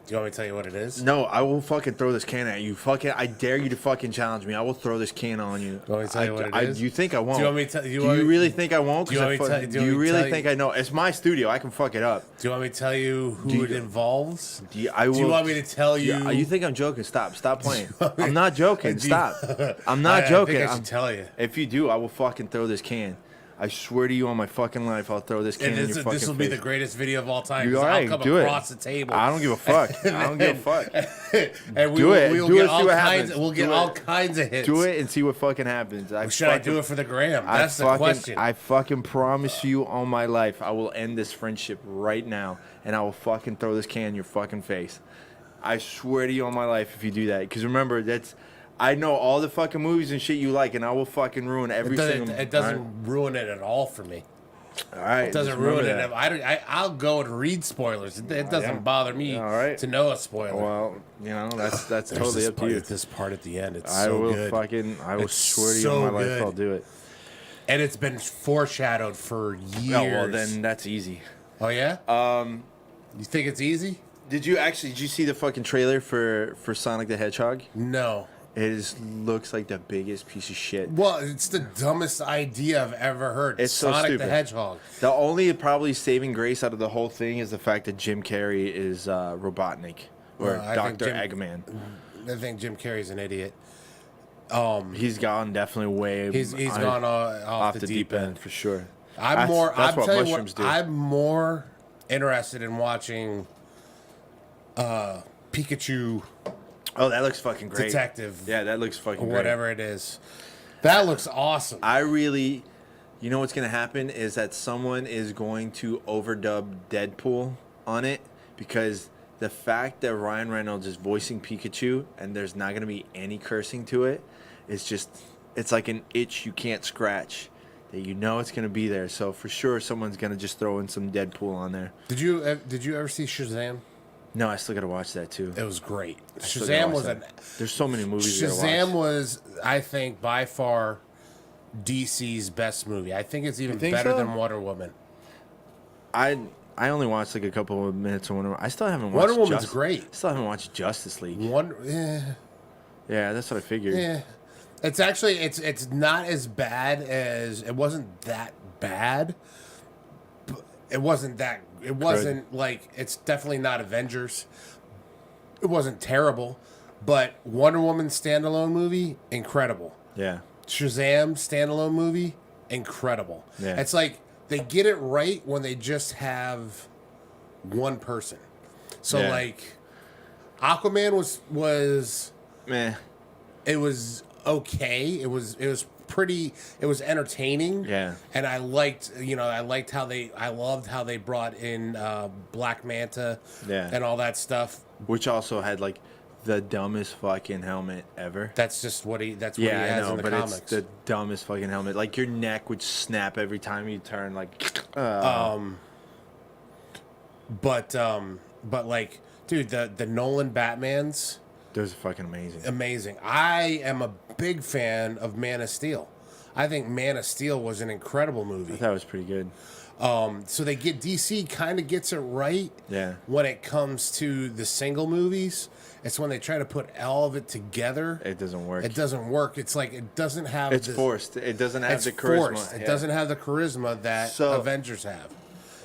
Do you want me to tell you what it is? No, I will fucking throw this can at you. Fucking, I dare you to fucking challenge me. I will throw this can on you. Do you want me to tell you what it is? You think I won't? Do you want me to tell you? Do you really think I won't? Do you want me to tell- Do you really think I know? It's my studio. I can fuck it up. Do you want me to tell you who it involves? Do you want me to tell you? Yeah, you think I'm joking? Stop playing. I'm not joking. Do you- Stop. I'm not joking. I think I should tell you. If you do, I will fucking throw this can. I swear to you on my fucking life, I'll throw this can And in your fucking this will be face. the greatest video of all time. You 'Cause all right, I'll come do it. across the table. I don't give a fuck. I don't give a fuck. And Do it. we'll Do get it, see all what kinds. happens. Will get Do all it. kinds of hits. Do it and see what fucking happens. Should I do it for the gram? That's the question. I fucking promise you on my life, I will end this friendship right now, and I will fucking throw this can in your fucking face. I swear to you on my life if you do that. Because remember, I know all the fucking movies and shit you like, and I will fucking ruin every single. It doesn't ruin it at all for me. All right. It doesn't ruin it. I'll go and read spoilers. It doesn't bother me All right. to know a spoiler. Well, that's There's totally this up to part, you. This part at the end, it's I so will good. I will It's swear to you so on my life, good. I'll do it. And it's been foreshadowed for years. Oh, well, then that's easy. Oh yeah. You think it's easy? Did you see the fucking trailer for Sonic the Hedgehog? No. Looks like the biggest piece of shit. Well, it's the dumbest idea I've ever heard. It's so Sonic the stupid. Hedgehog. The only probably saving grace out of the whole thing is the fact that Jim Carrey is Robotnik or I think Dr. Eggman. I think Jim Carrey's an idiot. He's gone definitely way. He's gone off the deep end for sure. I'm That's what telling you mushrooms do. I'm more interested in watching Pikachu Oh, that looks fucking great. Detective. Yeah, that looks fucking great. Whatever it is. That looks awesome. You know what's going to happen is that someone is going to overdub Deadpool on it because the fact that Ryan Reynolds is voicing Pikachu and there's not going to be any cursing to it, it's like an itch you can't scratch that you know it's going to be there. So for sure someone's going to just throw in some Deadpool on there. Did you ever see Shazam? No, I still got to watch that too. It was great. Still gotta Shazam watch was that. There's so many movies you gotta Shazam watch. was, I think, by far DC's best movie. I think it's even think better so? than Wonder Woman. I only watched like a couple of minutes of Wonder Woman. I still haven't watched Wonder Woman's great. Still haven't watched Justice League. Yeah. Yeah, that's what I figured. Yeah. It's actually it's not as bad as it wasn't that bad. But it wasn't like it's definitely not Avengers. It wasn't terrible, but Wonder Woman standalone movie incredible. Yeah. Shazam standalone movie incredible. Yeah. It's like they get it right when they just have one person. So Yeah. like Aquaman was Meh. it was okay. It was pretty. It was entertaining. Yeah. And I loved how they brought in Black Manta. Yeah. And all that stuff. Which also had like the dumbest fucking helmet ever. That's just what he. That's what Yeah, he I has know, in the but comics. it's the dumbest fucking helmet. Like your neck would snap every time you turn. Like, But like, dude, the Nolan Batmans. those are fucking amazing. Amazing. I am a big fan of Man of Steel. I think Man of Steel was an incredible movie. I thought it was pretty good. So DC kind of gets it right. Yeah. When it comes to the single movies, it's when they try to put all of it together. It doesn't work. It doesn't work. It's like it doesn't have. It's forced. It doesn't have It's the charisma. forced. It Yeah. doesn't have the charisma that So- Avengers have,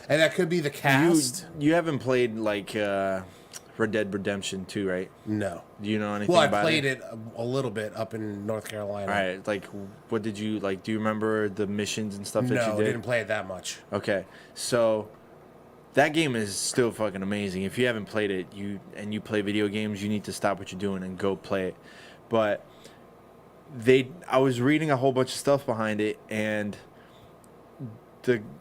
and that could be the cast. You haven't played like Red Dead Redemption 2, right? No. Do you know anything Well, I about played it a little bit up in North Carolina. All right, like what did you like? Do you remember the missions and stuff that No, you did? didn't play it that much. Okay, so that game is still fucking amazing. If you haven't played it, you play video games, you need to stop what you're doing and go play it. But I was reading a whole bunch of stuff behind it, and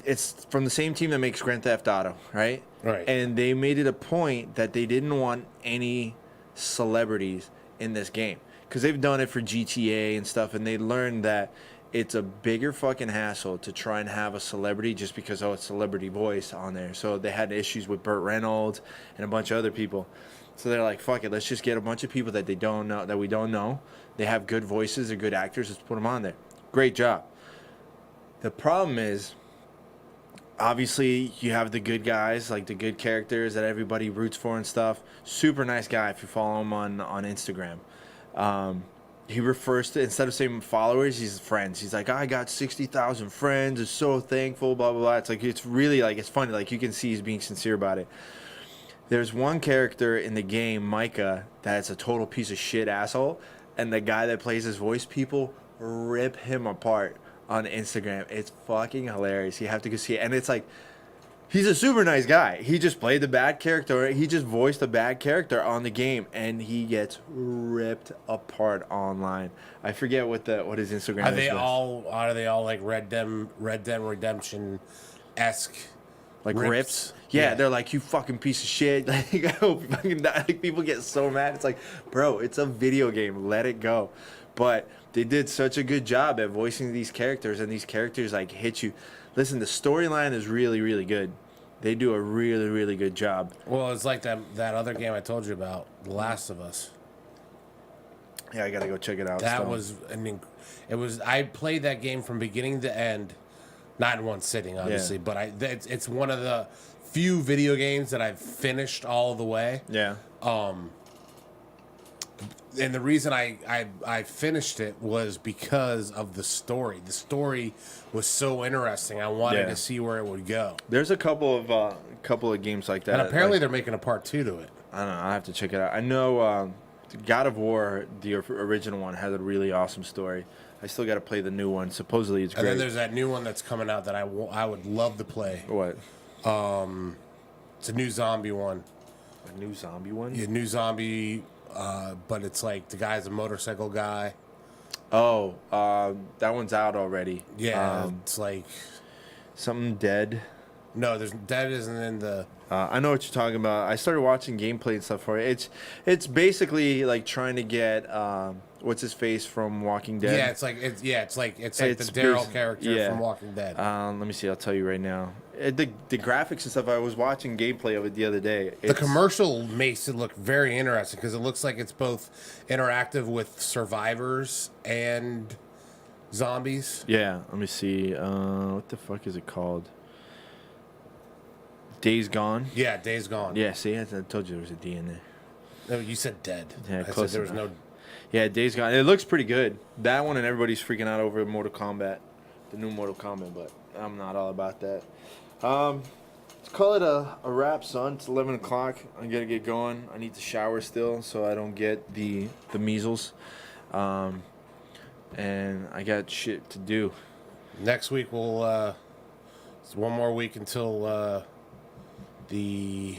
it's from the same team that makes Grand Theft Auto, right? Right. And they made it a point that they didn't want any celebrities in this game because they've done it for GTA and stuff, and they learned that it's a bigger fucking hassle to try and have a celebrity just because it's celebrity voice on there. So they had issues with Burt Reynolds and a bunch of other people. So they're like, fuck it, let's just get a bunch of people that we don't know. They have good voices, they're good actors, let's put them on there. Great job. The problem is, obviously, you have the good guys, like the good characters that everybody roots for and stuff. Super nice guy if you follow him on Instagram. He refers to, instead of saying followers, he's friends. He's like, I got 60,000 friends. I'm so thankful, blah, blah, blah. It's like, it's really like, it's funny. Like, you can see he's being sincere about it. There's one character in the game, Micah, that's a total piece of shit asshole. And the guy that plays his voice, people rip him apart on Instagram. It's fucking hilarious. You have to go see it. And it's like, he's a super nice guy. He just played the bad character. He just voiced a bad character on the game, and he gets ripped apart online. I forget what his Instagram is. Are they all like Red Dead Redemption-esque? Like rips? Yeah, they're like, you fucking piece of shit. Like, I hope you fucking die. Like, people get so mad. It's like, bro, it's a video game. Let it go. But they did such a good job at voicing these characters, and these characters like hit you. Listen, the storyline is really, really good. They do a really, really good job. Well, it's like that other game I told you about, The Last of Us. Yeah, I gotta go check it out. That was I played that game from beginning to end, not in one sitting, obviously, but it's one of the few video games that I've finished all the way. Yeah. And the reason I finished it was because of the story. The story was so interesting. I wanted to see where it would go. There's a couple of games like that. And apparently they're making a part 2 to it. I don't know. I have to check it out. I know God of War, the original one, had a really awesome story. I still got to play the new one. Supposedly it's great. And then there's that new one that's coming out that I would love to play. What? It's a new zombie one. A new zombie one? Yeah, new zombie. But it's like the guy's a motorcycle guy. Oh, that one's out already. Yeah, it's like something Dead. No, Dead isn't in the. I know what you're talking about. I started watching gameplay and stuff for it. It's basically like trying to get what's his face from Walking Dead. Yeah, it's like the Daryl character from Walking Dead. Let me see. I'll tell you right now. The graphics and stuff. I was watching gameplay of it the other day. The commercial makes it look very interesting because it looks like it's both interactive with survivors and zombies. Yeah. Let me see. What the fuck is it called? Days Gone. Yeah, Days Gone. Yeah. See, I told you there was a D in there. No, you said Dead. Yeah, I close said there was enough. no. Yeah, Days Gone. It looks pretty good. That one, and everybody's freaking out over Mortal Kombat, the new Mortal Kombat, but I'm not all about that. Let's call it a wrap, son. It's 11 o'clock. I gotta get going. I need to shower still so I don't get the measles. And I got shit to do. Next week we'll. It's one more week until the.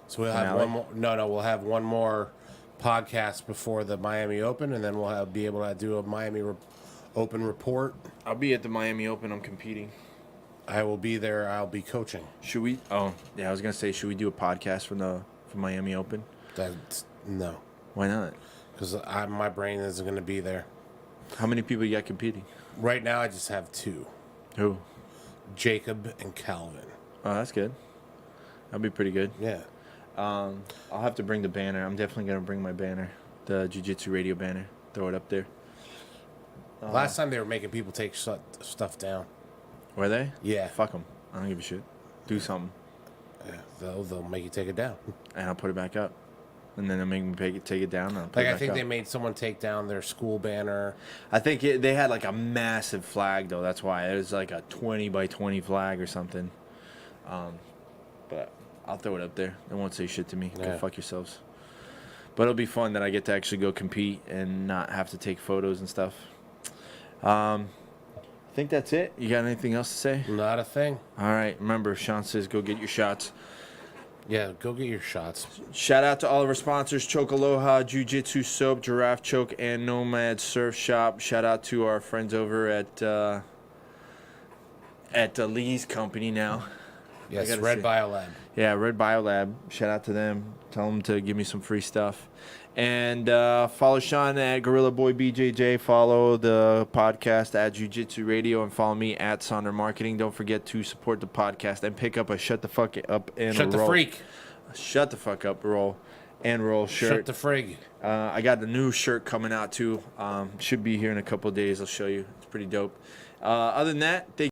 So we'll have finale? one more. No, we'll have one more podcast before the Miami Open, and then we'll be able to do a Miami Open report. I'll be at the Miami Open. I'm competing. I will be there. I'll be coaching. Should we? Oh, yeah. I was gonna say, should we do a podcast from Miami Open? No. Why not? Because my brain isn't going to be there. How many people you got competing? Right now, I just have 2. Who? Jacob and Calvin. Oh, that's good. That'll be pretty good. Yeah. I'll have to bring the banner. I'm definitely gonna bring my banner, the Jiu-Jitsu radio banner. Throw it up there. Last time they were making people take stuff down. Were they? Yeah. Fuck them. I don't give a shit. Do something. Yeah, they'll make you take it down. And I'll put it back up. And then they'll make me take it down. And I'll put Like it I back think up. they made someone take down their school banner. I think they had like a massive flag though. That's why it was like a 20 by 20 flag or something. But I'll throw it up there. They won't say shit to me. Yeah. Go fuck yourselves. But it'll be fun that I get to actually go compete and not have to take photos and stuff. I think that's it. You got anything else to say? Not a thing. All right. Remember, Sean says go get your shots. Yeah, go get your shots. Shout out to all of our sponsors, Choke Aloha, Jiu-Jitsu Soap, Giraffe Choke, and Nomad Surf Shop. Shout out to our friends over at Lee's company now. Yes, Red Biolab. Yeah, Red Biolab. Shout out to them. Tell them to give me some free stuff. And follow Shawn at Gorilla Boy BJJ. Follow the podcast at Jiu-Jitsu Radio. And follow me at Sonder Marketing. Don't forget to support the podcast and pick up a Shut the Fuck Up and Shut Roll. the Freak. Shut the Fuck Up Roll and Roll shirt. Shut the Frig. I got the new shirt coming out too. Should be here in a couple of days. I'll show you. It's pretty dope. Other than that, thank